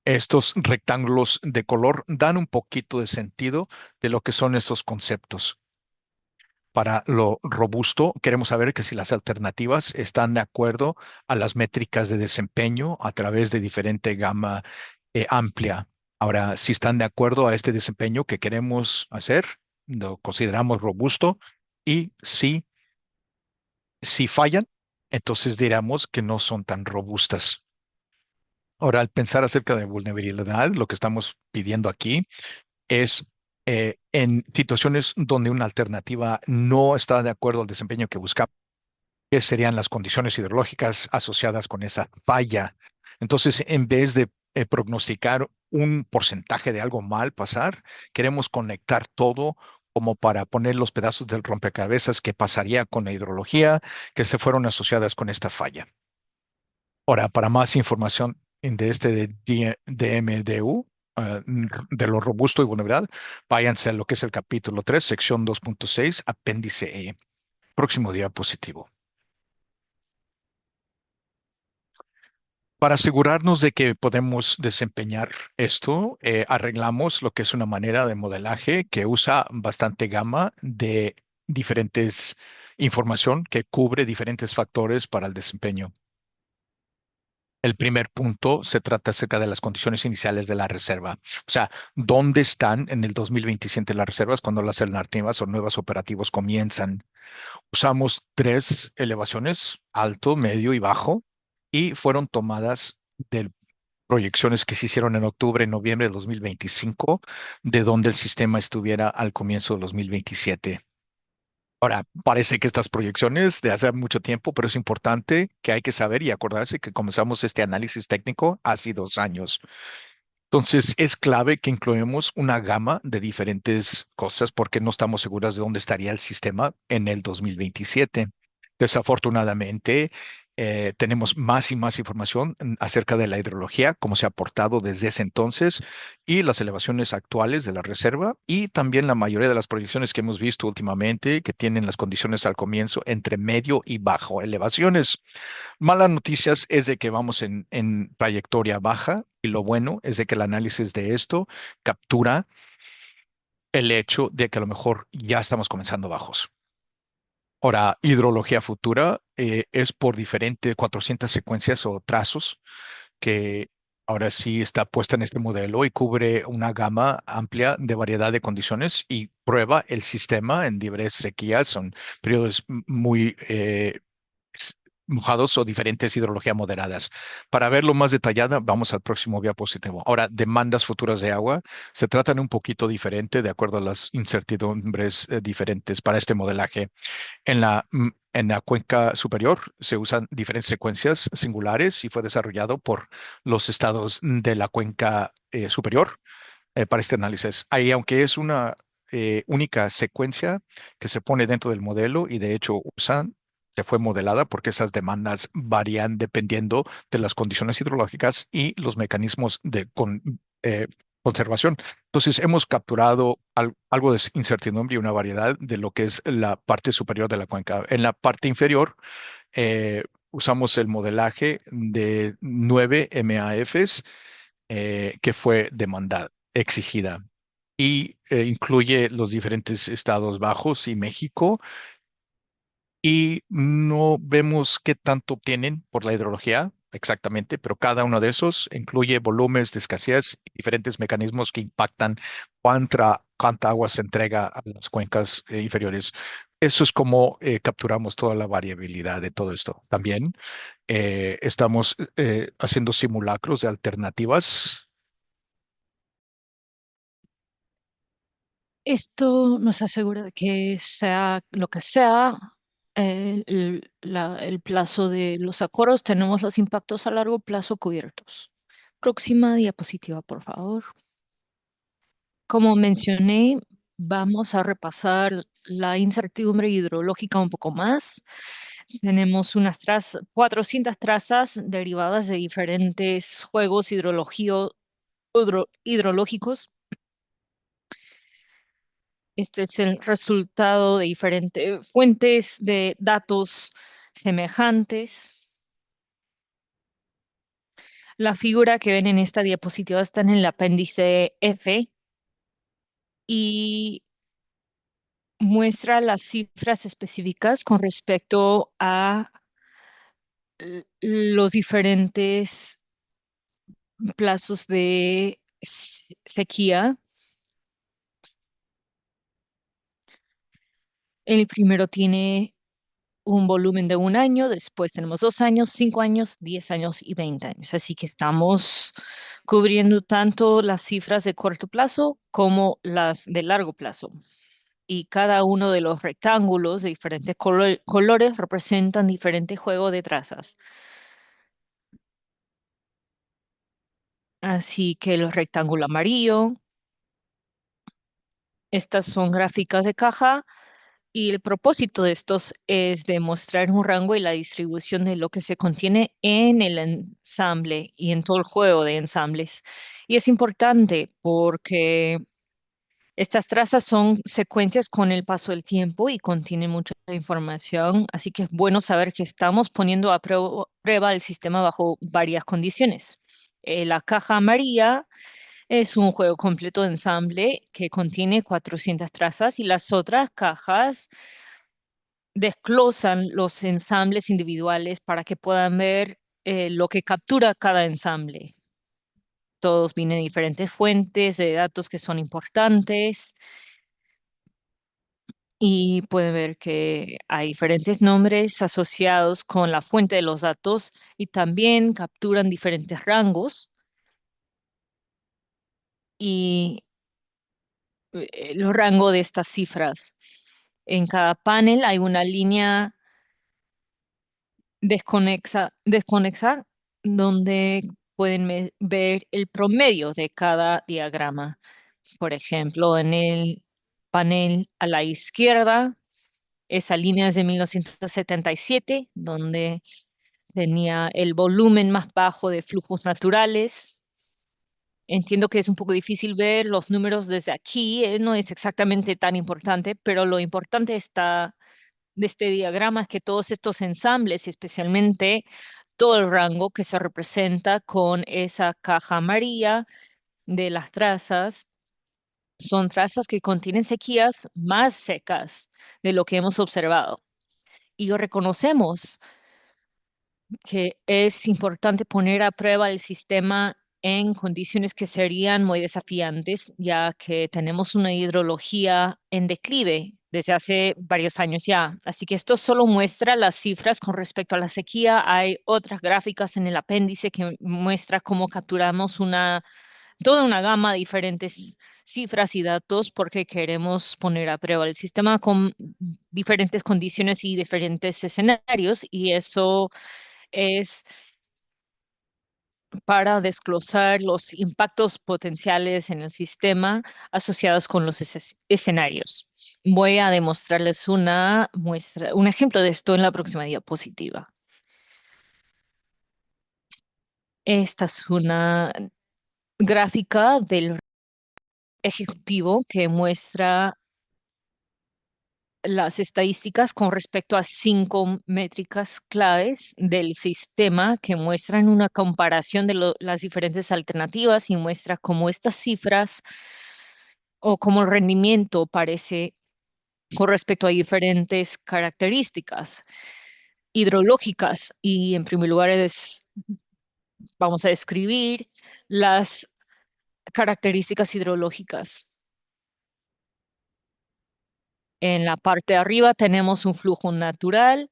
S1: estos rectángulos de color dan un poquito de sentido de lo que son estos conceptos. Para lo robusto, queremos saber que si las alternativas están de acuerdo a las métricas de desempeño a través de diferente gama amplia. Ahora, si están de acuerdo a este desempeño que queremos hacer, lo consideramos robusto y si fallan, entonces diríamos que no son tan robustas. Ahora, al pensar acerca de vulnerabilidad, lo que estamos pidiendo aquí es en situaciones donde una alternativa no está de acuerdo al desempeño que buscamos, qué serían las condiciones hidrológicas asociadas con esa falla. Entonces, en vez de prognosticar un porcentaje de algo mal pasar, queremos conectar todo como para poner los pedazos del rompecabezas que pasaría con la hidrología que se fueron asociadas con esta falla. Ahora, para más información de DMDU, de lo robusto y vulnerable, váyanse a lo que es el capítulo 3, sección 2.6, apéndice E. Próximo diapositivo. Para asegurarnos de que podemos desempeñar esto, arreglamos lo que es una manera de modelaje que usa bastante gama de diferentes información que cubre diferentes factores para el desempeño. El primer punto se trata acerca de las condiciones iniciales de la reserva. O sea, ¿dónde están en el 2027 las reservas cuando las alternativas o nuevos operativos comienzan? Usamos tres elevaciones, alto, medio y bajo, y fueron tomadas de proyecciones que se hicieron en octubre, noviembre de 2025, de donde el sistema estuviera al comienzo de 2027. Ahora, parece que estas proyecciones de hace mucho tiempo, pero es importante que hay que saber y acordarse que comenzamos este análisis técnico hace 2 años. Entonces, es clave que incluamos una gama de diferentes cosas porque no estamos seguras de dónde estaría el sistema en el 2027. Desafortunadamente, tenemos más y más información acerca de la hidrología, cómo se ha portado desde ese entonces y las elevaciones actuales de la reserva y también la mayoría de las proyecciones que hemos visto últimamente que tienen las condiciones al comienzo entre medio y bajo elevaciones. Malas noticias es de que vamos en trayectoria baja y lo bueno es de que el análisis de esto captura el hecho de que a lo mejor ya estamos comenzando bajos. Ahora, hidrología futura es por diferentes 400 secuencias o trazos que ahora sí está puesta en este modelo y cubre una gama amplia de variedad de condiciones y prueba el sistema en diversas sequías, son periodos muy s- mojados o diferentes hidrología moderadas. Para verlo más detallada, vamos al próximo diapositivo. Ahora, demandas futuras de agua se tratan un poquito diferente de acuerdo a las incertidumbres diferentes para este modelaje. En la cuenca superior se usan diferentes secuencias singulares y fue desarrollado por los estados de la cuenca superior para este análisis. Ahí, aunque es una única secuencia que se pone dentro del modelo y de hecho se fue modelada porque esas demandas varían dependiendo de las condiciones hidrológicas y los mecanismos de conservación. Entonces, hemos capturado algo de incertidumbre y una variedad de lo que es la parte superior de la cuenca. En la parte inferior, usamos el modelaje de 9 MAFs que fue demandada, exigida, y incluye los diferentes estados bajos y México, y no vemos qué tanto tienen por la hidrología exactamente, pero cada uno de esos incluye volúmenes de escasez y diferentes mecanismos que impactan cuánta agua se entrega a las cuencas inferiores. Eso es como capturamos toda la variabilidad de todo esto. También estamos haciendo simulacros de alternativas.
S2: Esto nos asegura de que sea lo que sea el plazo de los acuerdos, tenemos los impactos a largo plazo cubiertos. Próxima diapositiva, por favor. Como mencioné, vamos a repasar la incertidumbre hidrológica un poco más. Tenemos 400 trazas derivadas de diferentes juegos hidrológicos. Este es el resultado de diferentes fuentes de datos semejantes. La figura que ven en esta diapositiva está en el apéndice F y muestra las cifras específicas con respecto a los diferentes plazos de sequía. El primero tiene un volumen de 1 año, después tenemos 2 años, 5 años, 10 años y 20 años. Así que estamos cubriendo tanto las cifras de corto plazo como las de largo plazo. Y cada uno de los rectángulos de diferentes colores representan diferente juego de trazas. Así que el rectángulo amarillo, estas son gráficas de caja. Y el propósito de estos es demostrar un rango y la distribución de lo que se contiene en el ensamble y en todo el juego de ensambles. Y es importante porque estas trazas son secuencias con el paso del tiempo y contienen mucha información, así que es bueno saber que estamos poniendo a prueba el sistema bajo varias condiciones. La caja amarilla es un juego completo de ensamble que contiene 400 trazas y las otras cajas desglosan los ensambles individuales para que puedan ver lo que captura cada ensamble. Todos vienen de diferentes fuentes de datos que son importantes y pueden ver que hay diferentes nombres asociados con la fuente de los datos y también capturan diferentes rangos y los rangos de estas cifras. En cada panel hay una línea desconexa donde pueden ver el promedio de cada diagrama. Por ejemplo, en el panel a la izquierda, esa línea es de 1977, donde tenía el volumen más bajo de flujos naturales. Entiendo que es un poco difícil ver los números desde aquí, no es exactamente tan importante, pero lo importante está de este diagrama es que todos estos ensambles, y especialmente todo el rango que se representa con esa caja amarilla de las trazas, son trazas que contienen sequías más secas de lo que hemos observado. Y reconocemos que es importante poner a prueba el sistema en condiciones que serían muy desafiantes, ya que tenemos una hidrología en declive desde hace varios años ya. Así que esto solo muestra las cifras con respecto a la sequía. Hay otras gráficas en el apéndice que muestra cómo capturamos toda una gama de diferentes cifras y datos porque queremos poner a prueba el sistema con diferentes condiciones y diferentes escenarios, y eso es para desglosar los impactos potenciales en el sistema asociados con los escenarios. Voy a demostrarles una muestra, un ejemplo de esto en la próxima diapositiva. Esta es una gráfica del ejecutivo que muestra las estadísticas con respecto a 5 métricas claves del sistema que muestran una comparación de las diferentes alternativas y muestra cómo estas cifras o cómo el rendimiento parece con respecto a diferentes características hidrológicas. Y en primer lugar vamos a describir las características hidrológicas. En la parte de arriba tenemos un flujo natural.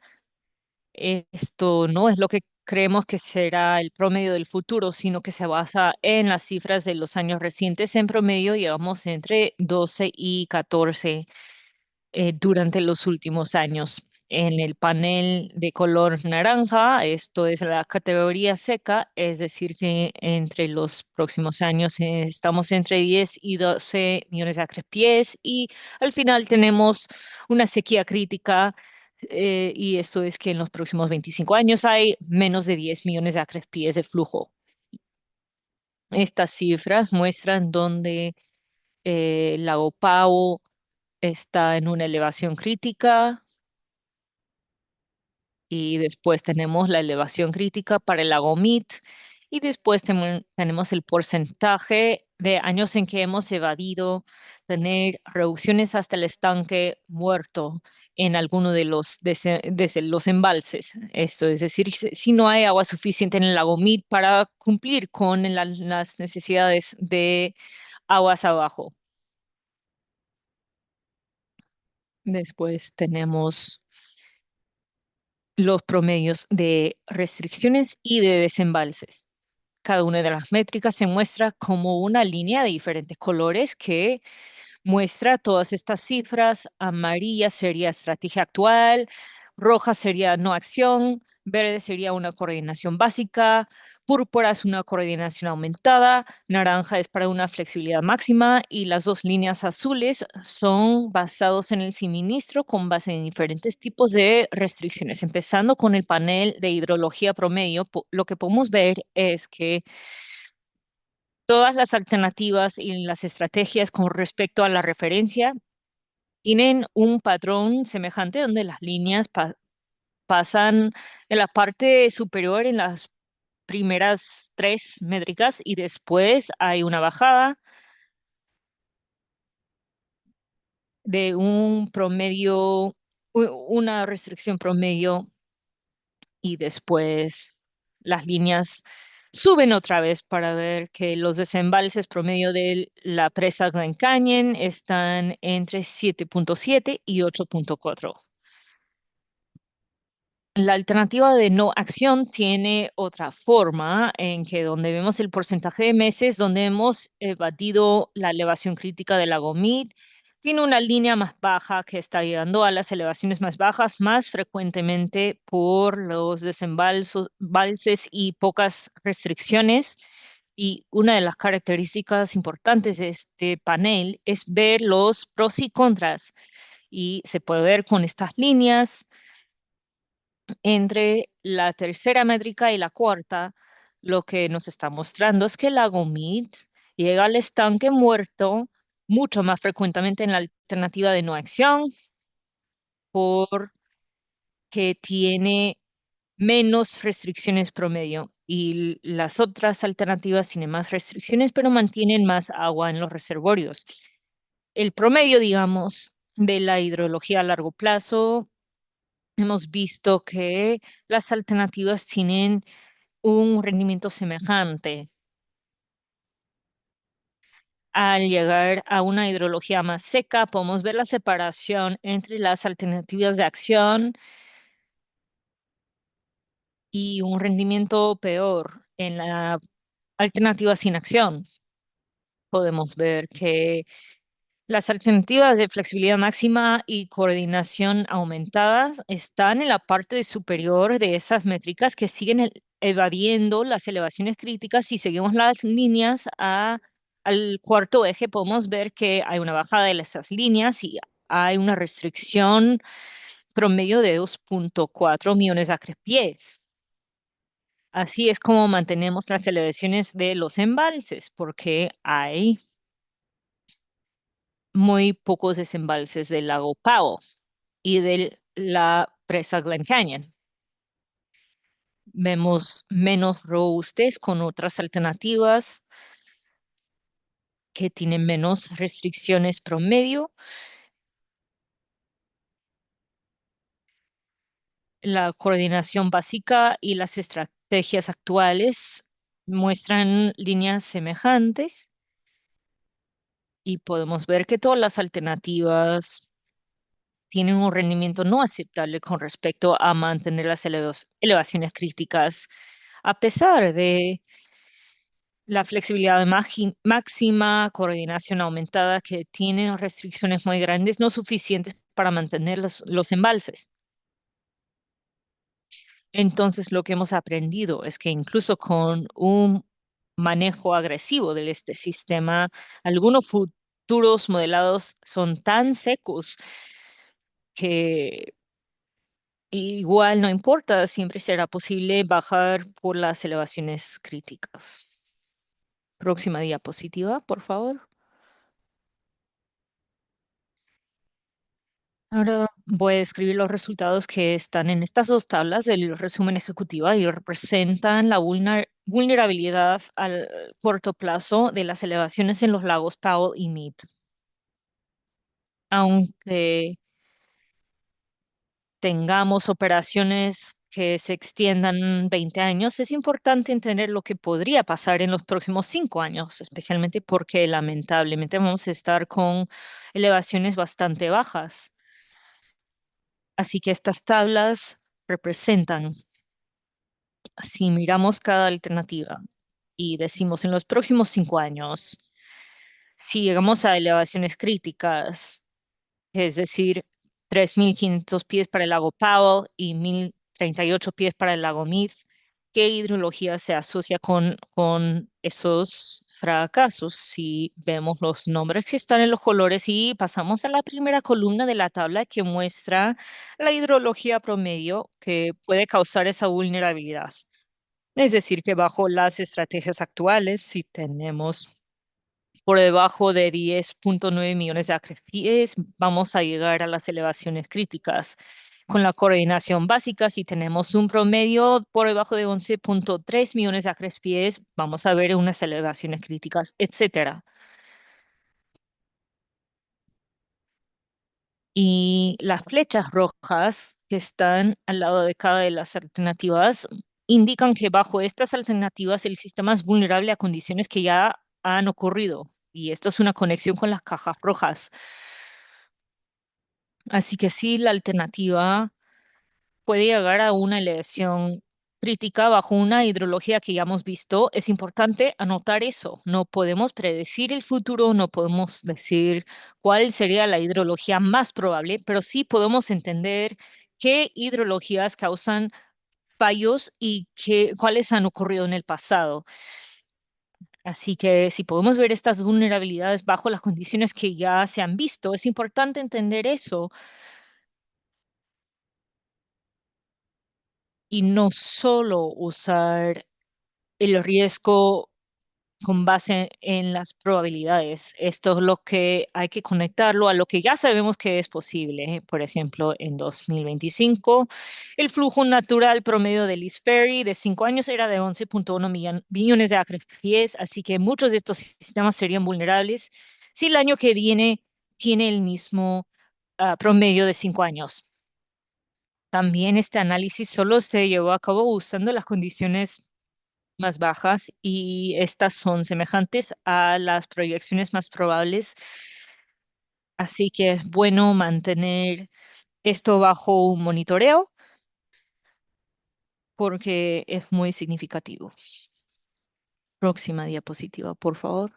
S2: Esto no es lo que creemos que será el promedio del futuro, sino que se basa en las cifras de los años recientes. En promedio llevamos entre 12 y 14 durante los últimos años. En el panel de color naranja, esto es la categoría seca, es decir, que entre los próximos años estamos entre 10 y 12 millones de acres pies, y al final tenemos una sequía crítica, y esto es que en los próximos 25 años hay menos de 10 millones de acres pies de flujo. Estas cifras muestran dónde el lago Pau está en una elevación crítica, y después tenemos la elevación crítica para el lago Mead, y después tenemos el porcentaje de años en que hemos evadido tener reducciones hasta el estanque muerto en alguno de desde los embalses. Esto es decir, si no hay agua suficiente en el lago Mead para cumplir con las necesidades de aguas abajo. Después tenemos los promedios de restricciones y de desembalses. Cada una de las métricas se muestra como una línea de diferentes colores que muestra todas estas cifras. Amarilla sería estrategia actual, roja sería no acción, verde sería una coordinación básica, púrpura es una coordinación aumentada, naranja es para una flexibilidad máxima, y las dos líneas azules son basados en el suministro con base en diferentes tipos de restricciones. Empezando con el panel de hidrología promedio, lo que podemos ver es que todas las alternativas y las estrategias con respecto a la referencia tienen un patrón semejante donde las líneas pasan en la parte superior en las primeras 3 métricas, y después hay una bajada de un promedio, una restricción promedio, y después las líneas suben otra vez para ver que los desembalses promedio de la presa Grand Canyon están entre 7.7 y 8.4. La alternativa de no acción tiene otra forma en que donde vemos el porcentaje de meses donde hemos batido la elevación crítica del lago Mead, tiene una línea más baja que está llegando a las elevaciones más bajas más frecuentemente por los desembalses y pocas restricciones. Y una de las características importantes de este panel es ver los pros y contras. Y se puede ver con estas líneas Entre la tercera métrica y la cuarta, lo que nos está mostrando es que el lago Mead llega al estanque muerto mucho más frecuentemente en la alternativa de no acción porque tiene menos restricciones promedio y las otras alternativas tienen más restricciones, pero mantienen más agua en los reservorios. El promedio, digamos, de la hidrología a largo plazo, hemos visto que las alternativas tienen un rendimiento semejante. Al llegar a una hidrología más seca, podemos ver la separación entre las alternativas de acción y un rendimiento peor en la alternativa sin acción. Podemos ver que las alternativas de flexibilidad máxima y coordinación aumentadas están en la parte superior de esas métricas que siguen evadiendo las elevaciones críticas. Si seguimos las líneas al cuarto eje, podemos ver que hay una bajada de esas líneas y hay una restricción promedio de 2,4 millones de acrepies. Así es como mantenemos las elevaciones de los embalses, porque hay muy pocos desembalses del lago Powell y de la presa Glen Canyon. Vemos menos robustez con otras alternativas que tienen menos restricciones promedio. La coordinación básica y las estrategias actuales muestran líneas semejantes y podemos ver que todas las alternativas tienen un rendimiento no aceptable con respecto a mantener las elevaciones críticas, a pesar de la flexibilidad máxima, coordinación aumentada, que tienen restricciones muy grandes, no suficientes para mantener los embalses. Entonces, lo que hemos aprendido es que incluso con un manejo agresivo de este sistema, algunos futuros modelados son tan secos que igual no importa, siempre será posible bajar por las elevaciones críticas. Próxima diapositiva, por favor. Ahora voy a describir los resultados que están en estas dos tablas del resumen ejecutivo y representan la vulnerabilidad al corto plazo de las elevaciones en los lagos Powell y Mead. Aunque tengamos operaciones que se extiendan 20 años, es importante entender lo que podría pasar en los próximos 5 años, especialmente porque lamentablemente vamos a estar con elevaciones bastante bajas. Así que estas tablas representan, si miramos cada alternativa y decimos en los próximos 5 años, si llegamos a elevaciones críticas, es decir, 3.500 pies para el lago Powell y 1.038 pies para el lago Mead, ¿qué hidrología se asocia con esos fracasos? Si vemos los nombres que están en los colores y pasamos a la primera columna de la tabla que muestra la hidrología promedio que puede causar esa vulnerabilidad. Es decir, que bajo las estrategias actuales, si tenemos por debajo de 10,9 millones de acre-pies, vamos a llegar a las elevaciones críticas. Con la coordinación básica, si tenemos un promedio por debajo de 11,3 millones de acre-pies, vamos a ver unas elevaciones críticas, etcétera. Y las flechas rojas que están al lado de cada de las alternativas indican que bajo estas alternativas el sistema es vulnerable a condiciones que ya han ocurrido. Y esto es una conexión con las cajas rojas. Así que sí, la alternativa puede llegar a una elevación crítica bajo una hidrología que ya hemos visto. Es importante anotar eso. No podemos predecir el futuro, no podemos decir cuál sería la hidrología más probable, pero sí podemos entender qué hidrologías causan fallos y cuáles han ocurrido en el pasado. Así que si podemos ver estas vulnerabilidades bajo las condiciones que ya se han visto, es importante entender eso y no solo usar el riesgo con base en las probabilidades. Esto es lo que hay que conectarlo a lo que ya sabemos que es posible. Por ejemplo, en 2025, el flujo natural promedio del East Ferry de 5 años era de 11,1 billones de acre-pies, así que muchos de estos sistemas serían vulnerables si el año que viene tiene el mismo promedio de 5 años. También este análisis solo se llevó a cabo usando las condiciones más bajas y estas son semejantes a las proyecciones más probables, así que es bueno mantener esto bajo un monitoreo porque es muy significativo. Próxima diapositiva, por favor.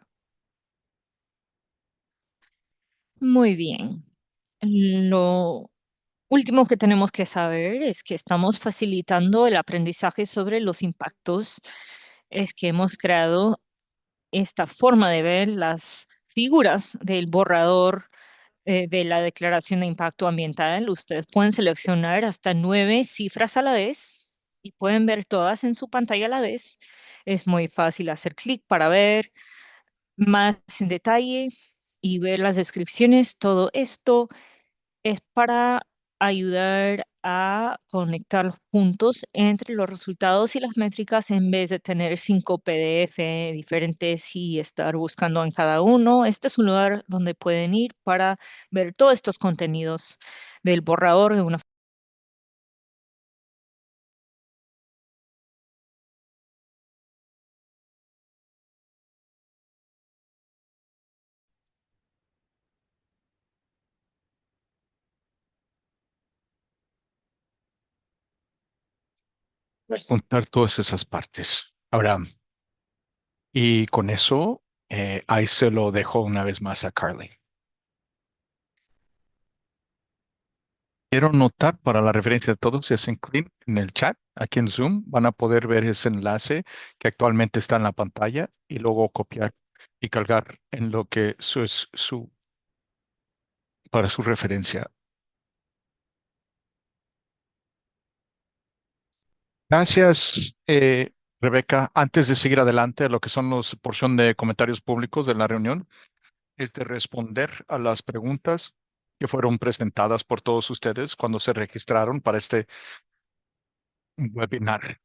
S2: Muy bien. Lo último que tenemos que saber es que estamos facilitando el aprendizaje sobre los impactos. Es que hemos creado esta forma de ver las figuras del borrador de la declaración de impacto ambiental. Ustedes pueden seleccionar hasta 9 cifras a la vez y pueden ver todas en su pantalla a la vez. Es muy fácil hacer clic para ver más en detalle y ver las descripciones. Todo esto es para ayudar a conectar los puntos entre los resultados y las métricas en vez de tener 5 PDF diferentes y estar buscando en cada uno. Este es un lugar donde pueden ir para ver todos estos contenidos del borrador de una
S1: Juntar todas esas partes. Ahora, y con eso, ahí se lo dejo una vez más a Carly. Quiero notar para la referencia de todos, si hacen clic en el chat, aquí en Zoom, van a poder ver ese enlace que actualmente está en la pantalla y luego copiar y cargar en lo que es para su referencia. Gracias, Rebeca. Antes de seguir adelante a lo que son los porción de comentarios públicos de la reunión, es de responder a las preguntas que fueron presentadas por todos ustedes cuando se registraron para este webinar.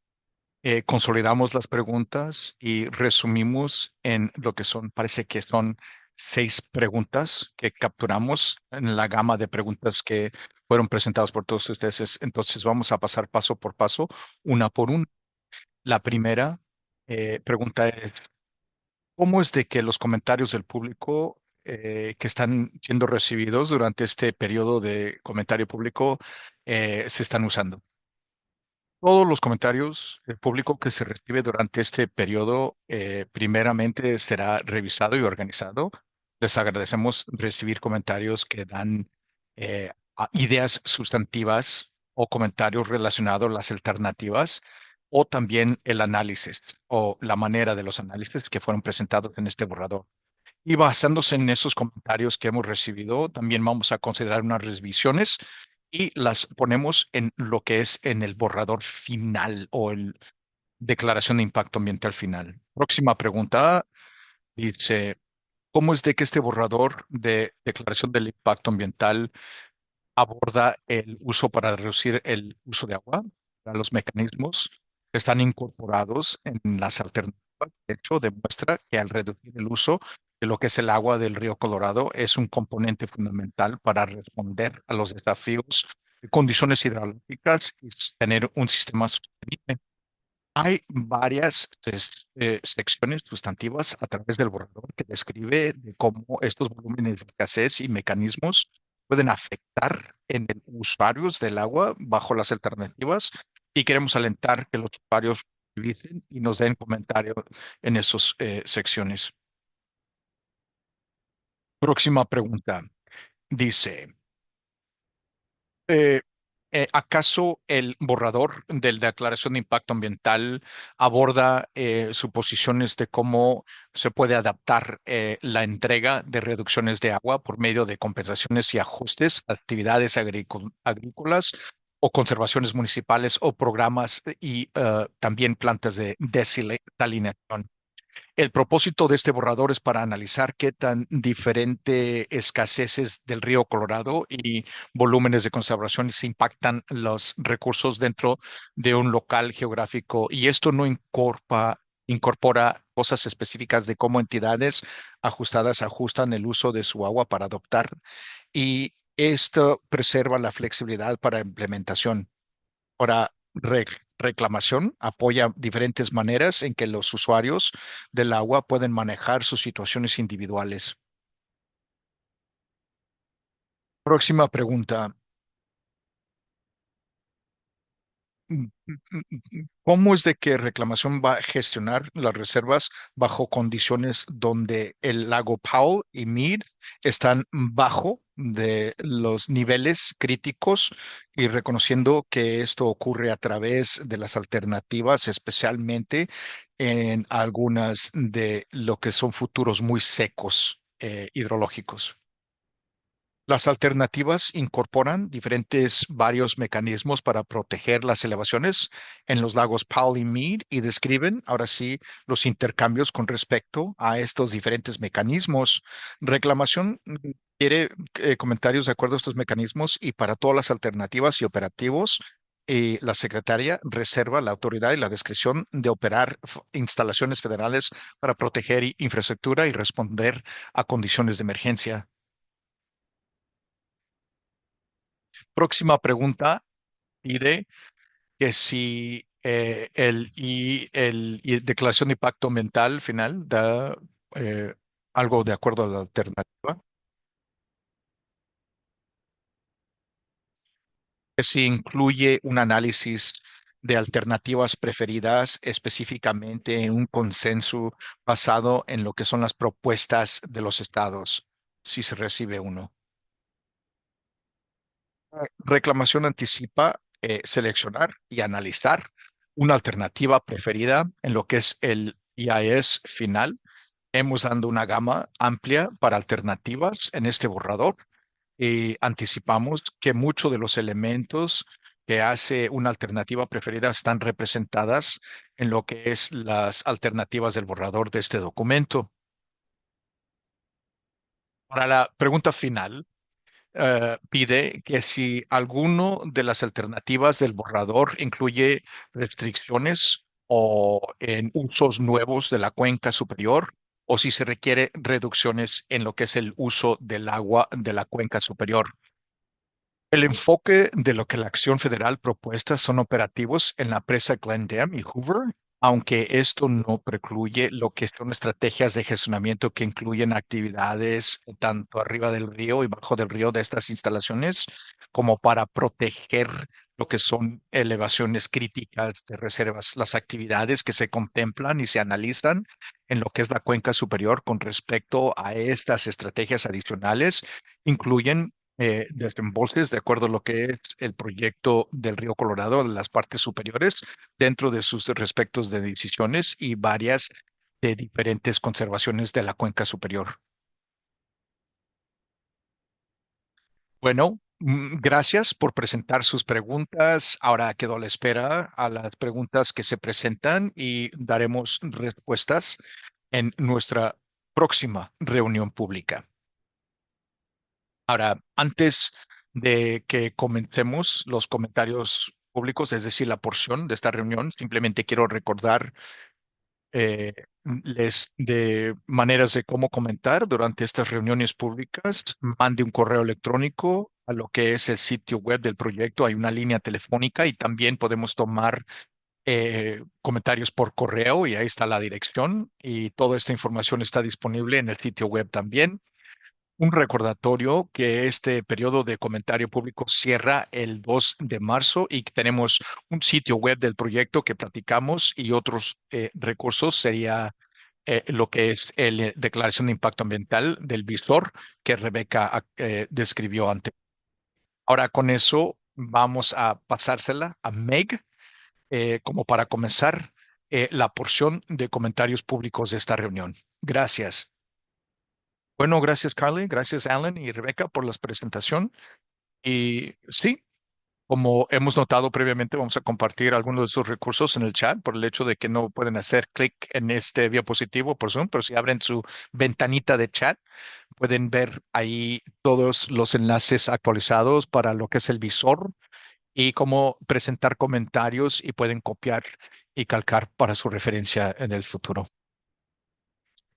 S1: Consolidamos las preguntas y resumimos en lo que son, parece que son 6 preguntas que capturamos en la gama de preguntas que fueron presentadas por todos ustedes. Entonces vamos a pasar paso por paso, una por una. La primera pregunta es, ¿cómo es de que los comentarios del público que están siendo recibidos durante este periodo de comentario público se están usando? Todos los comentarios del público que se recibe durante este periodo, primeramente será revisado y organizado. Les agradecemos recibir comentarios que dan ideas sustantivas o comentarios relacionados a las alternativas o también el análisis o la manera de los análisis que fueron presentados en este borrador. Y basándose en esos comentarios que hemos recibido, también vamos a considerar unas revisiones y las ponemos en lo que es en el borrador final o el declaración de impacto ambiental final. Próxima pregunta dice, ¿cómo es de que este borrador de declaración del impacto ambiental aborda el uso para reducir el uso de agua, los mecanismos que están incorporados en las alternativas? De hecho, demuestra que al reducir el uso de lo que es el agua del río Colorado es un componente fundamental para responder a los desafíos de condiciones hidrológicas y tener un sistema sostenible. Hay varias secciones sustantivas a través del borrador que describe de cómo estos volúmenes de escasez y mecanismos pueden afectar en el usuarios del agua bajo las alternativas y queremos alentar que los usuarios utilicen y nos den comentarios en esas secciones. Próxima pregunta. Dice, eh, ¿acaso el borrador de la Declaración de Impacto Ambiental aborda suposiciones de cómo se puede adaptar la entrega de reducciones de agua por medio de compensaciones y ajustes a actividades agrícolas o conservaciones municipales o programas y también plantas de desalinización. El propósito de este borrador es para analizar qué tan diferente escaseces del río Colorado y volúmenes de conservación se impactan los recursos dentro de un local geográfico. Y esto no incorpora cosas específicas de cómo entidades ajustadas ajustan el uso de su agua para adoptar. Y esto preserva la flexibilidad para implementación. Ahora, reclamación apoya diferentes maneras en que los usuarios del agua pueden manejar sus situaciones individuales. Próxima pregunta. ¿Cómo es de que reclamación va a gestionar las reservas bajo condiciones donde el lago Powell y Meade están bajo de los niveles críticos y reconociendo que esto ocurre a través de las alternativas, especialmente en algunas de lo que son futuros muy secos hidrológicos? Las alternativas incorporan varios mecanismos para proteger las elevaciones en los lagos Powell y Meade y describen, ahora sí, los intercambios con respecto a estos diferentes mecanismos. Reclamación quiere comentarios de acuerdo a estos mecanismos y para todas las alternativas y operativos. La secretaria reserva la autoridad y la discreción de operar instalaciones federales para proteger infraestructura y responder a condiciones de emergencia. Próxima pregunta pide que si el declaración de impacto ambiental final da eh, algo de acuerdo a la alternativa, que si incluye un análisis de alternativas preferidas, específicamente un consenso basado en lo que son las propuestas de los estados, si se recibe uno. Reclamación anticipa seleccionar y analizar una alternativa preferida en lo que es el EIS final. Hemos dado una gama amplia para alternativas en este borrador y anticipamos que muchos de los elementos que hace una alternativa preferida están representadas en lo que es las alternativas del borrador de este documento. Para la pregunta final, pide que si alguno de las alternativas del borrador incluye restricciones o en usos nuevos de la cuenca superior, o si se requiere reducciones en lo que es el uso del agua de la cuenca superior. El enfoque de lo que la acción federal propuesta son operativos en la presa Glen Dam y Hoover, aunque esto no precluye lo que son estrategias de gestionamiento que incluyen actividades tanto arriba del río y bajo del río de estas instalaciones, como para proteger lo que son elevaciones críticas de reservas. Las actividades que se contemplan y se analizan en lo que es la cuenca superior con respecto a estas estrategias adicionales incluyen desembolses de acuerdo a lo que es el proyecto del río Colorado, en las partes superiores, dentro de sus respectos de decisiones y varias de diferentes conservaciones de la cuenca superior. Bueno, gracias por presentar sus preguntas. Ahora quedo a la espera a las preguntas que se presentan y daremos respuestas en nuestra próxima reunión pública. Ahora, antes de que comencemos los comentarios públicos, es decir, la porción de esta reunión, simplemente quiero recordar eh, les de maneras de cómo comentar durante estas reuniones públicas. Mande un correo electrónico a lo que es el sitio web del proyecto. Hay una línea telefónica y también podemos tomar comentarios por correo y ahí está la dirección y toda esta información está disponible en el sitio web también. Un recordatorio que este periodo de comentario público cierra el 2 de marzo y que tenemos un sitio web del proyecto que platicamos y otros recursos sería lo que es la declaración de impacto ambiental del visor que Rebeca describió antes. Ahora con eso vamos a pasársela a Meg como para comenzar la porción de comentarios públicos de esta reunión. Gracias. Bueno, gracias Carly, gracias Alan y Rebeca por la presentación. Y sí, Como hemos notado previamente, vamos a compartir algunos de sus recursos en el chat por el hecho de que no pueden hacer clic en este diapositivo por Zoom, pero si abren su ventanita de chat, pueden ver ahí todos los enlaces actualizados para lo que es el visor y cómo presentar comentarios y pueden copiar y calcar para su referencia en el futuro.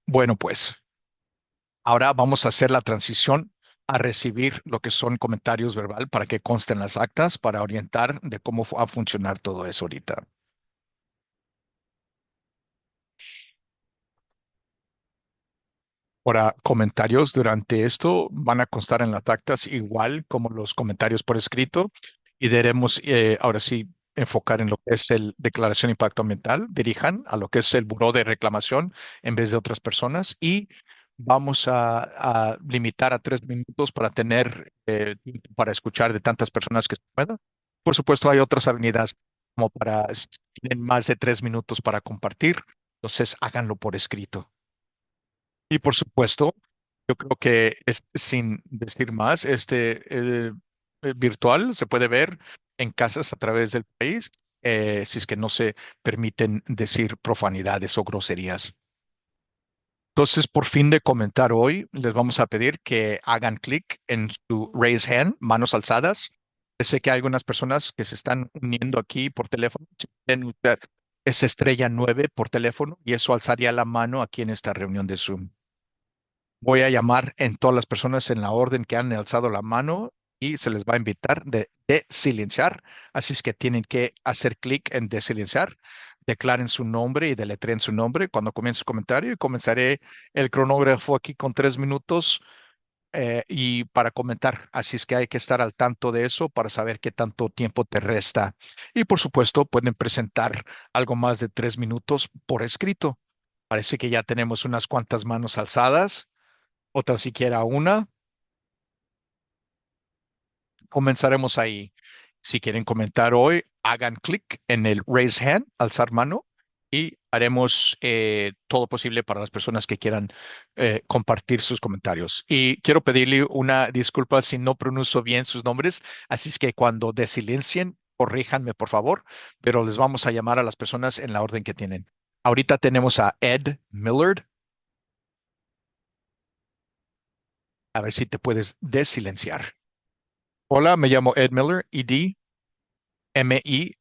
S1: Bueno, pues ahora vamos a hacer la transición a recibir lo que son comentarios verbal para que consten las actas para orientar de cómo va a funcionar todo eso ahorita. Ahora, comentarios durante esto van a constar en las actas igual como los comentarios por escrito y debemos ahora sí enfocar en lo que es el declaración de impacto ambiental, dirijan a lo que es el buró de reclamación en vez de otras personas y vamos a limitar a 3 minutos para tener tiempo para escuchar de tantas personas que se pueda. Por supuesto, hay otras avenidas como para si tienen más de 3 minutos para compartir, entonces háganlo por escrito. Y por supuesto, yo creo que sin decir más, virtual se puede ver en casas a través del país, si es que no se permiten decir profanidades o groserías. Entonces, por fin de comentar hoy, les vamos a pedir que hagan clic en su raise hand, manos alzadas. Sé que hay algunas personas que se están uniendo aquí por teléfono. Si pueden usar esa estrella 9 por teléfono y eso alzaría la mano aquí en esta reunión de Zoom. Voy a llamar en todas las personas en la orden que han alzado la mano y se les va a invitar de silenciar. Así es que tienen que hacer clic en desilenciar, declaren su nombre y deletreen su nombre cuando comience su comentario y comenzaré el cronógrafo aquí con 3 minutos y para comentar. Así es que hay que estar al tanto de eso para saber qué tanto tiempo te resta. Y por supuesto, pueden presentar algo más de 3 minutos por escrito. Parece que ya tenemos unas cuantas manos alzadas o tan siquiera una, comenzaremos ahí. Si quieren comentar hoy, hagan clic en el raise hand, alzar mano, y haremos todo posible para las personas que quieran compartir sus comentarios. Y quiero pedirle una disculpa si no pronuncio bien sus nombres, así es que cuando desilencien, corríjanme por favor, pero les vamos a llamar a las personas en la orden que tienen. Ahorita tenemos a Ed Millard. A ver si te puedes desilenciar. Hola, me llamo Ed Miller, ED, Millard.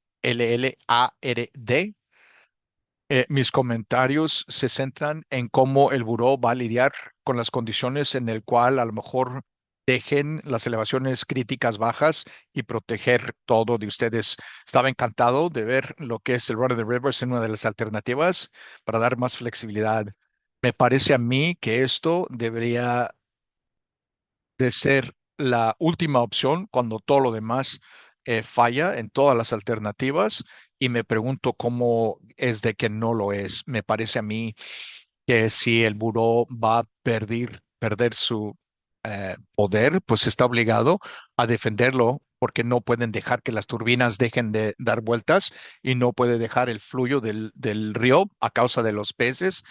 S1: Mis comentarios se centran en cómo el buró va a lidiar con las condiciones en el cual a lo mejor dejen las elevaciones críticas bajas y proteger todo de ustedes. Estaba encantado de ver lo que es el Run of the Rivers en una de las alternativas para dar más flexibilidad. Me parece a mí que esto debería de ser la última opción cuando todo lo demás falla en todas las alternativas y me pregunto cómo es de que no lo es. Me parece a mí que si el buró va a perder su poder, pues está obligado a defenderlo porque no pueden dejar que las turbinas dejen de dar vueltas y no puede dejar el fluyo del río a causa de los peces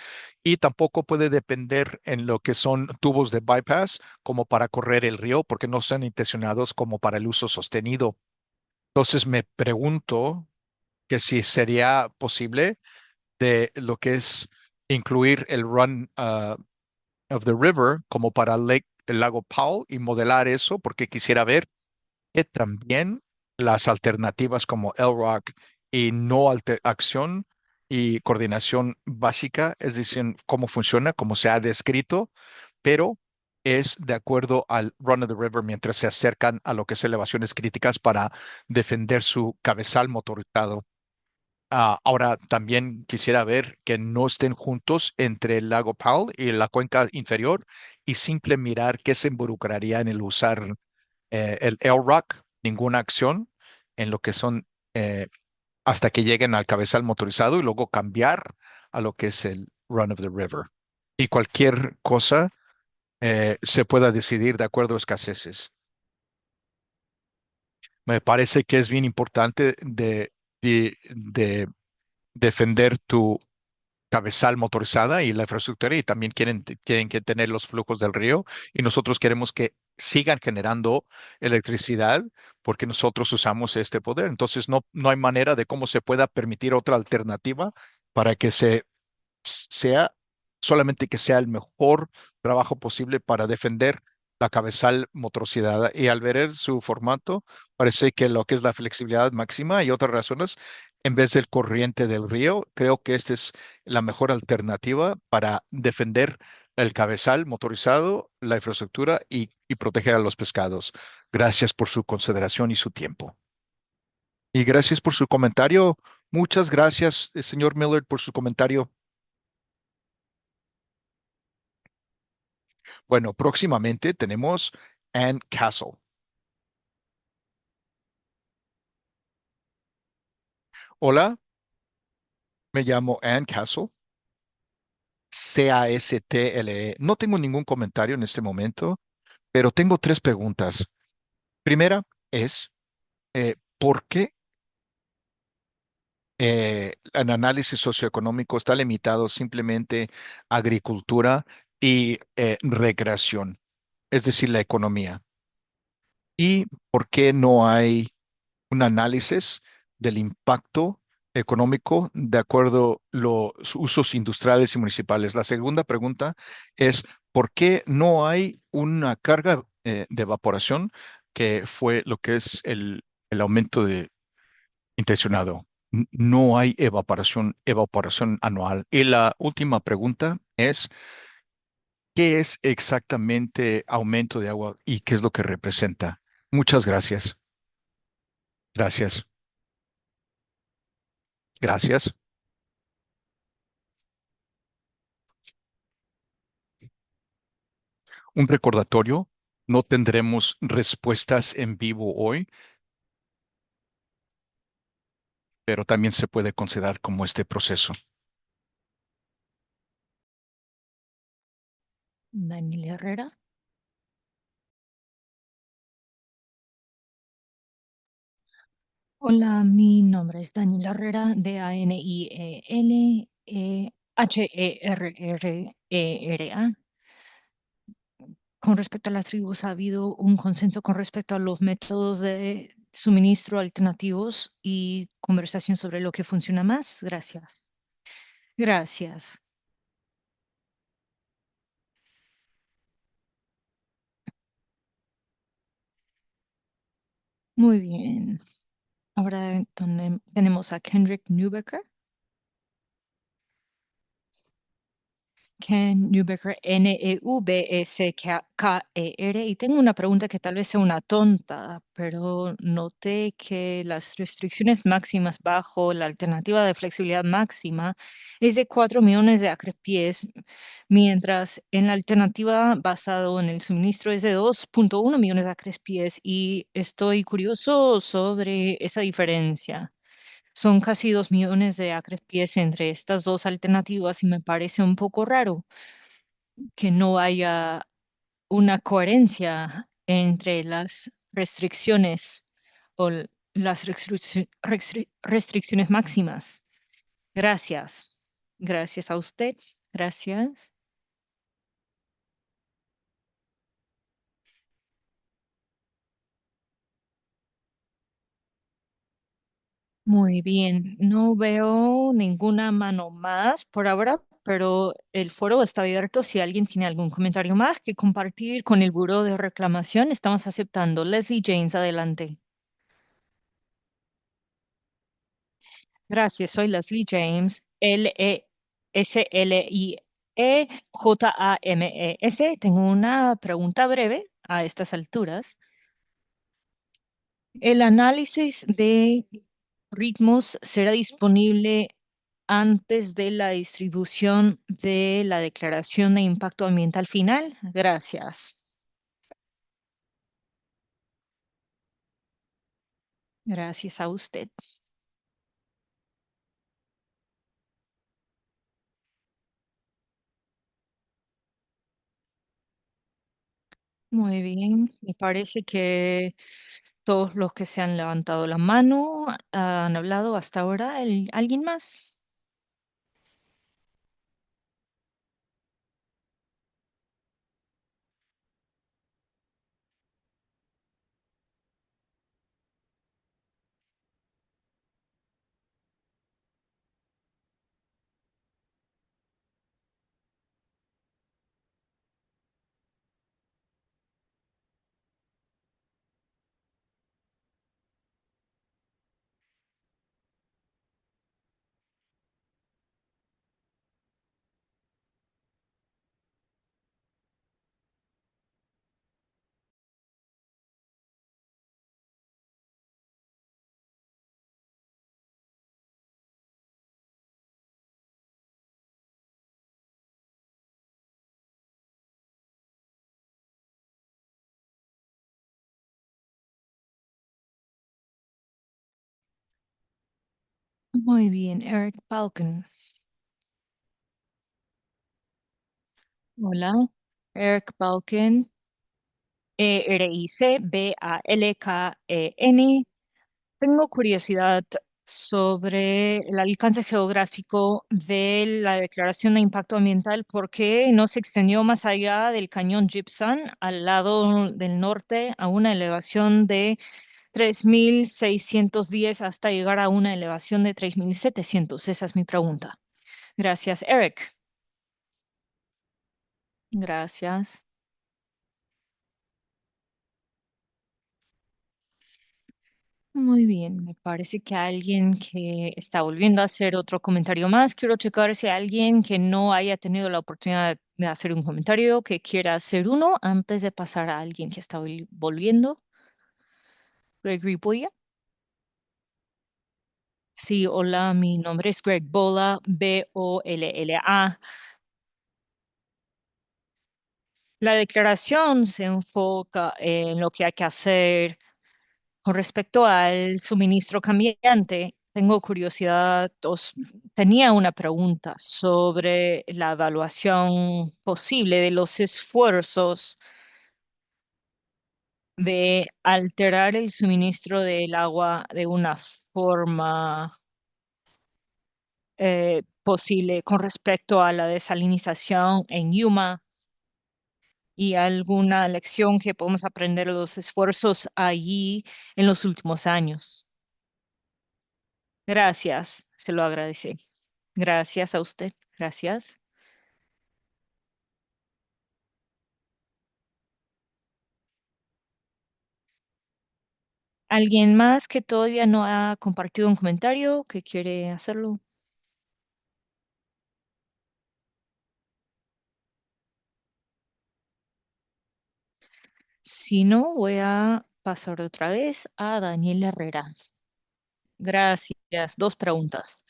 S1: y tampoco puede depender en lo que son tubos de bypass como para correr el río porque no son intencionados como para el uso sostenido. Entonces me pregunto que si sería posible de lo que es incluir el run of the river como para el lago Powell y modelar eso porque quisiera ver que también las alternativas como LROC y no acción y coordinación básica, es decir, cómo funciona, cómo se ha descrito, pero es de acuerdo al run of the river mientras se acercan a lo que es elevaciones críticas para defender su cabezal motorizado. Ahora también quisiera ver que no estén juntos entre el lago Powell y la cuenca inferior y simple mirar qué se involucraría en el usar el LROC, ninguna acción en lo que son hasta que lleguen al cabezal motorizado y luego cambiar a lo que es el run of the river. Y cualquier cosa se pueda decidir de acuerdo a escaseces. Me parece que es bien importante de defender tu cabezal motorizada y la infraestructura y también quieren que tener los flujos del río y nosotros queremos que sigan generando electricidad porque nosotros usamos este poder. Entonces, no hay manera de cómo se pueda permitir otra alternativa para que sea solamente que sea el mejor trabajo posible para defender la cabezal motricidad. Y al ver su formato, parece que lo que es la flexibilidad máxima y otras razones, en vez del corriente del río, creo que esta es la mejor alternativa para defender el cabezal motorizado, la infraestructura y proteger a los pescados. Gracias por su consideración y su tiempo. Y gracias por su comentario. Muchas gracias, señor Miller, por su comentario. Bueno, próximamente tenemos Ann Castle. Hola, me llamo Ann Castle, Castle. No tengo ningún comentario en este momento, pero tengo tres preguntas. Primera es, ¿por qué el análisis socioeconómico está limitado simplemente a agricultura y recreación, es decir, la economía? ¿Y por qué no hay un análisis del impacto económico de acuerdo a los usos industriales y municipales? La segunda pregunta es, ¿por qué no hay una carga de evaporación que fue lo que es el aumento intencionado? No hay evaporación anual. Y la última pregunta es, ¿qué es exactamente aumento de agua y qué es lo que representa? Muchas gracias. Gracias. Gracias. Un recordatorio, no tendremos respuestas en vivo hoy, pero también se puede considerar como este proceso.
S2: Daniel Herrera. Hola, mi nombre es Daniel Herrera, Daniel Herrera. Con respecto a las tribus, ¿ha habido un consenso con respecto a los métodos de suministro alternativos y conversación sobre lo que funciona más? Gracias. Gracias. Muy bien. Ahora tenemos a Kendrick Neubecker. Ken Neubecker, Neubesker. Y tengo una pregunta que tal vez sea una tonta, pero noté que las restricciones máximas bajo la alternativa de flexibilidad máxima es de 4 millones de acrepies, mientras en la alternativa basado en el suministro es de 2,1 millones de acrepies. Y estoy curioso sobre esa diferencia. Son casi 2 millones de acrepies entre estas dos alternativas y me parece un poco raro que no haya una coherencia entre las restricciones o las restricciones máximas. Gracias. Gracias a usted. Gracias. Muy bien. No veo ninguna mano más por ahora, pero el foro está abierto. Si alguien tiene algún comentario más que compartir con el Buró de Reclamación, estamos aceptando. Leslie James, adelante. Gracias, soy Leslie James, Leslie James. Tengo una pregunta breve a estas alturas. ¿El análisis de ritmos será disponible antes de la distribución de la declaración de impacto ambiental final? Gracias. Gracias a usted. Muy bien, me parece que todos los que se han levantado la mano han hablado hasta ahora. ¿Alguien más? Muy bien, Eric Balkan. Hola, Eric Balkan, Ericbalken. Tengo curiosidad sobre el alcance geográfico de la Declaración de Impacto Ambiental, por qué no se extendió más allá del cañón Gibson, al lado del norte, a una elevación de 3.610 hasta llegar a una elevación de 3.700. Esa es mi pregunta. Gracias, Eric. Gracias. Muy bien, me parece que alguien que está volviendo a hacer otro comentario más. Quiero checar si hay alguien que no haya tenido la oportunidad de hacer un comentario, que quiera hacer uno antes de pasar a alguien que está volviendo. Gregory Boya. Sí, hola, mi nombre es Greg Bola, Bolla. La declaración se enfoca en lo que hay que hacer con respecto al suministro cambiante. Tengo curiosidad, tenía una pregunta sobre la evaluación posible de los esfuerzos de alterar el suministro del agua de una forma posible con respecto a la desalinización en Yuma y alguna lección que podemos aprender de los esfuerzos allí en los últimos años. Gracias, se lo agradecí. Gracias a usted. Gracias. ¿Alguien más que todavía no ha compartido un comentario que quiere hacerlo? Si no, voy a pasar otra vez a Daniel Herrera. Gracias. Dos preguntas.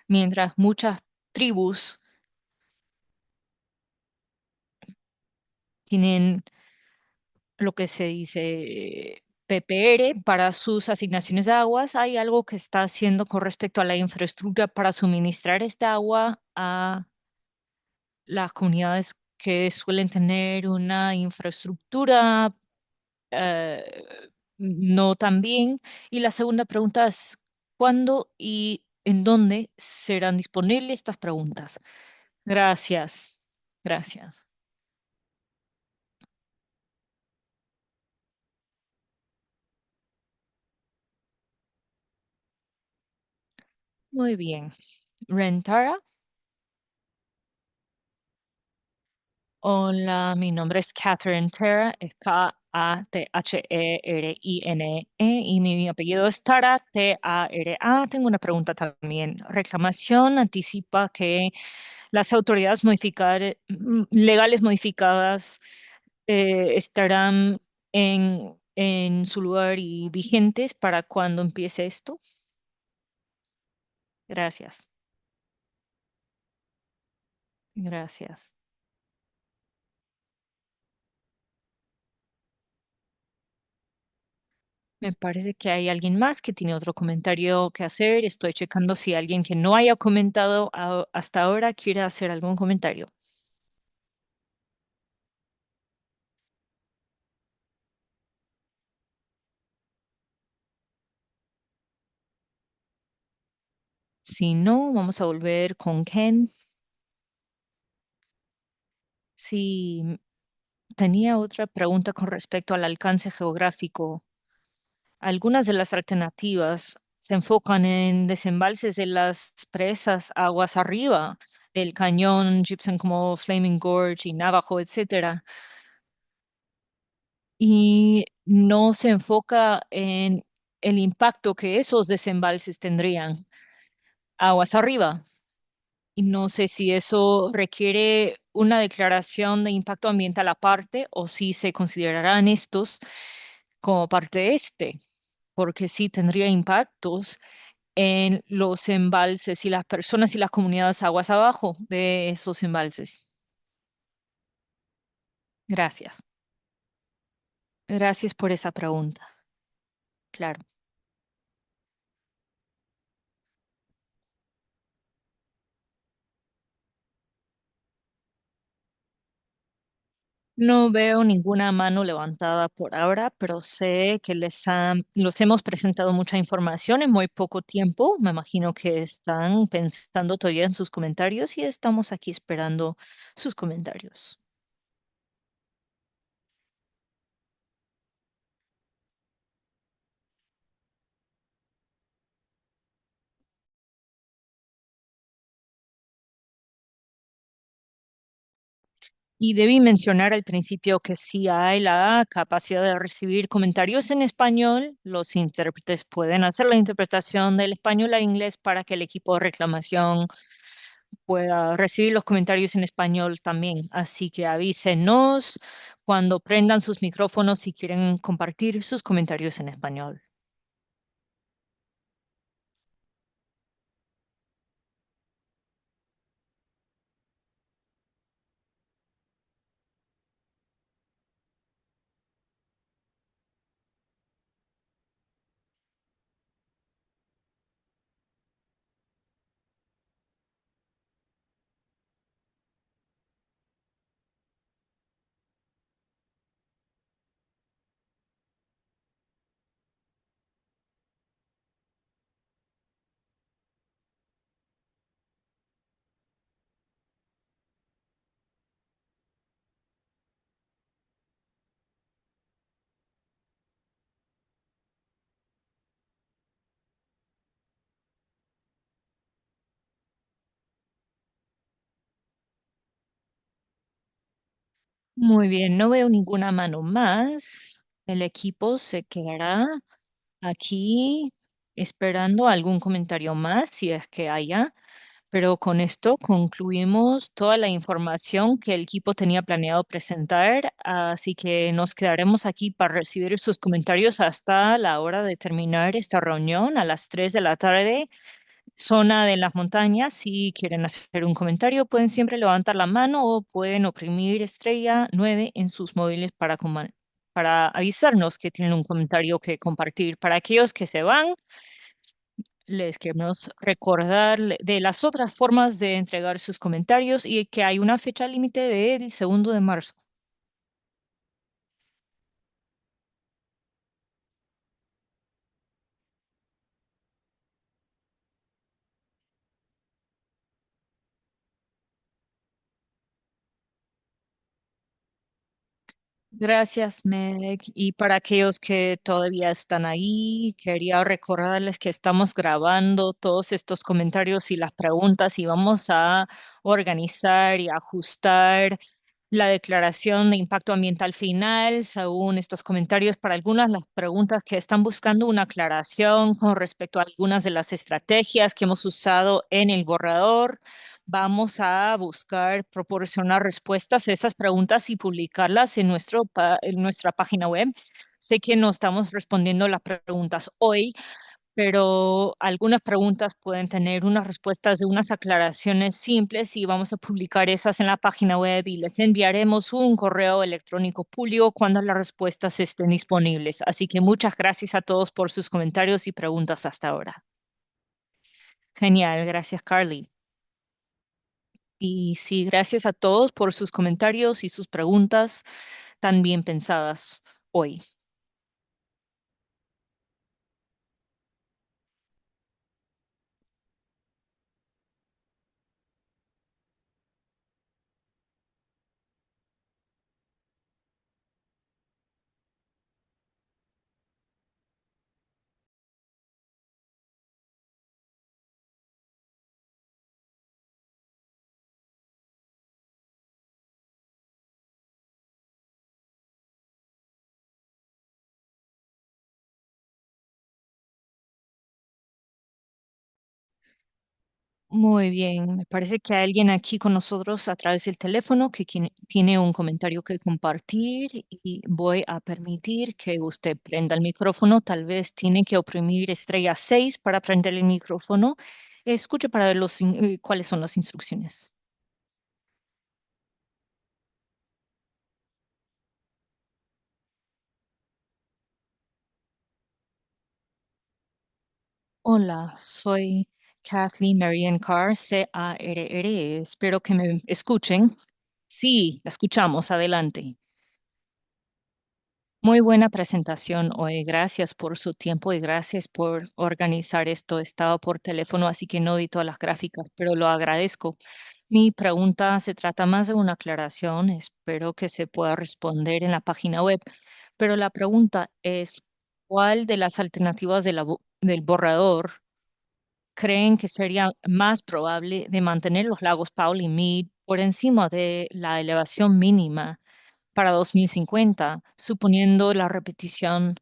S2: Mientras muchas tribus tienen lo que se dice PPR para sus asignaciones de aguas, hay algo que está haciendo con respecto a la infraestructura para suministrar esta agua a las comunidades que suelen tener una infraestructura eh, no tan bien. Y la segunda pregunta es, ¿cuándo y en dónde serán disponibles estas preguntas? Gracias. Gracias. Muy bien. Rentara. Hola, mi nombre es Catherine Terra, es Katherine, y mi apellido es Tara, Tara. Tengo una pregunta también. Reclamación anticipa que las autoridades legales modificadas estarán en su lugar y vigentes para cuando empiece esto. Gracias. Gracias. Me parece que hay alguien más que tiene otro comentario que hacer. Estoy checando si alguien que no haya comentado hasta ahora quiere hacer algún comentario. Si no, vamos a volver con Ken. Si tenía otra pregunta con respecto al alcance geográfico. Algunas de las alternativas se enfocan en desembalses de las presas aguas arriba del cañón Gibson como Flaming Gorge y Navajo, etcétera, y no se enfoca en el impacto que esos desembalses tendrían aguas arriba. Y no sé si eso requiere una declaración de impacto ambiental aparte o si se considerarán estos como parte de este, porque sí tendría impactos en los embalses y las personas y las comunidades aguas abajo de esos embalses. Gracias. Gracias por esa pregunta. Claro. No veo ninguna mano levantada por ahora, pero sé que los hemos presentado mucha información en muy poco tiempo. Me imagino que están pensando todavía en sus comentarios y estamos aquí esperando sus comentarios. Y debí mencionar al principio que sí hay la capacidad de recibir comentarios en español. Los intérpretes pueden hacer la interpretación del español a inglés para que el equipo de reclamación pueda recibir los comentarios en español también. Así que avísenos cuando prendan sus micrófonos si quieren compartir sus comentarios en español. Muy bien, no veo ninguna mano más. El equipo se quedará aquí esperando algún comentario más, si es que haya. Pero con esto concluimos toda la información que el equipo tenía planeado presentar, así que nos quedaremos aquí para recibir sus comentarios hasta la hora de terminar esta reunión a las 3 de la tarde, zona de las montañas. Si quieren hacer un comentario, pueden siempre levantar la mano o pueden oprimir estrella 9 en sus móviles para avisarnos que tienen un comentario que compartir. Para aquellos que se van, les queremos recordar de las otras formas de entregar sus comentarios y que hay una fecha límite del 2 de marzo. Gracias, Meg. Y para aquellos que todavía están ahí, quería recordarles que estamos grabando todos estos comentarios y las preguntas y vamos a organizar y ajustar la declaración de impacto ambiental final, según estos comentarios, para algunas de las preguntas que están buscando una aclaración con respecto a algunas de las estrategias que hemos usado en el borrador. Vamos a buscar proporcionar respuestas a esas preguntas y publicarlas en en nuestra página web. Sé que no estamos respondiendo las preguntas hoy, pero algunas preguntas pueden tener unas respuestas de unas aclaraciones simples y vamos a publicar esas en la página web y les enviaremos un correo electrónico público cuando las respuestas estén disponibles. Así que muchas gracias a todos por sus comentarios y preguntas hasta ahora. Genial, gracias, Carly. Y sí, gracias a todos por sus comentarios y sus preguntas tan bien pensadas hoy. Muy bien, me parece que hay alguien aquí con nosotros a través del teléfono que tiene un comentario que compartir y voy a permitir que usted prenda el micrófono. Tal vez tiene que oprimir estrella 6 para prender el micrófono. Escuche para ver cuáles son las instrucciones. Hola, soy Kathleen Marian Carr, Carr. Espero que me escuchen. Sí, la escuchamos. Adelante. Muy buena presentación hoy. Gracias por su tiempo y gracias por organizar esto. Estaba por teléfono, así que no vi todas las gráficas, pero lo agradezco. Mi pregunta se trata más de una aclaración. Espero que se pueda responder en la página web. Pero la pregunta es, ¿cuál de las alternativas del borrador creen que sería más probable de mantener los lagos Powell y Mead por encima de la elevación mínima para 2050, suponiendo la repetición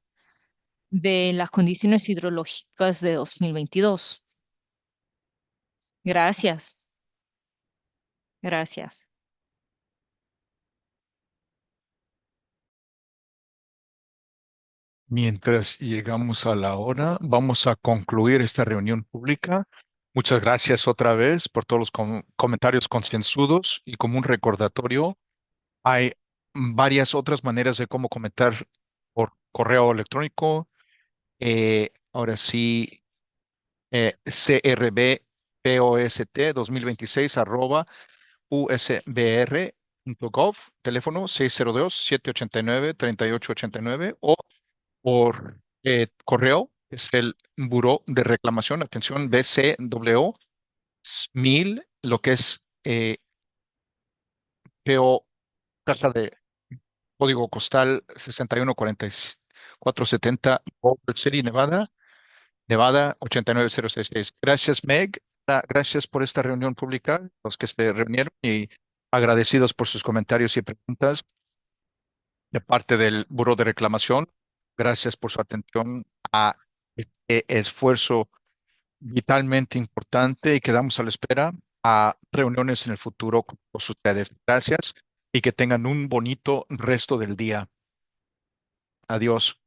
S2: de las condiciones hidrológicas de 2022? Gracias, gracias.
S1: Mientras llegamos a la hora, vamos a concluir esta reunión pública. Muchas gracias otra vez por todos los comentarios concienzudos y como un recordatorio, hay varias otras maneras de cómo comentar por correo electrónico. Ahora sí, crbpost2026 @usbr.gov, teléfono 602-789-3889 o por correo, es el Buró de Reclamación, atención, BCW 1000, lo que es PO, Casa de Código Postal 614470, Boulder City, Nevada 89066. Gracias, Meg. Gracias por esta reunión pública, los que se reunieron y agradecidos por sus comentarios y preguntas de parte del Buró de Reclamación. Gracias por su atención a este esfuerzo vitalmente importante y quedamos a la espera a reuniones en el futuro con todos ustedes. Gracias y que tengan un bonito resto del día. Adiós.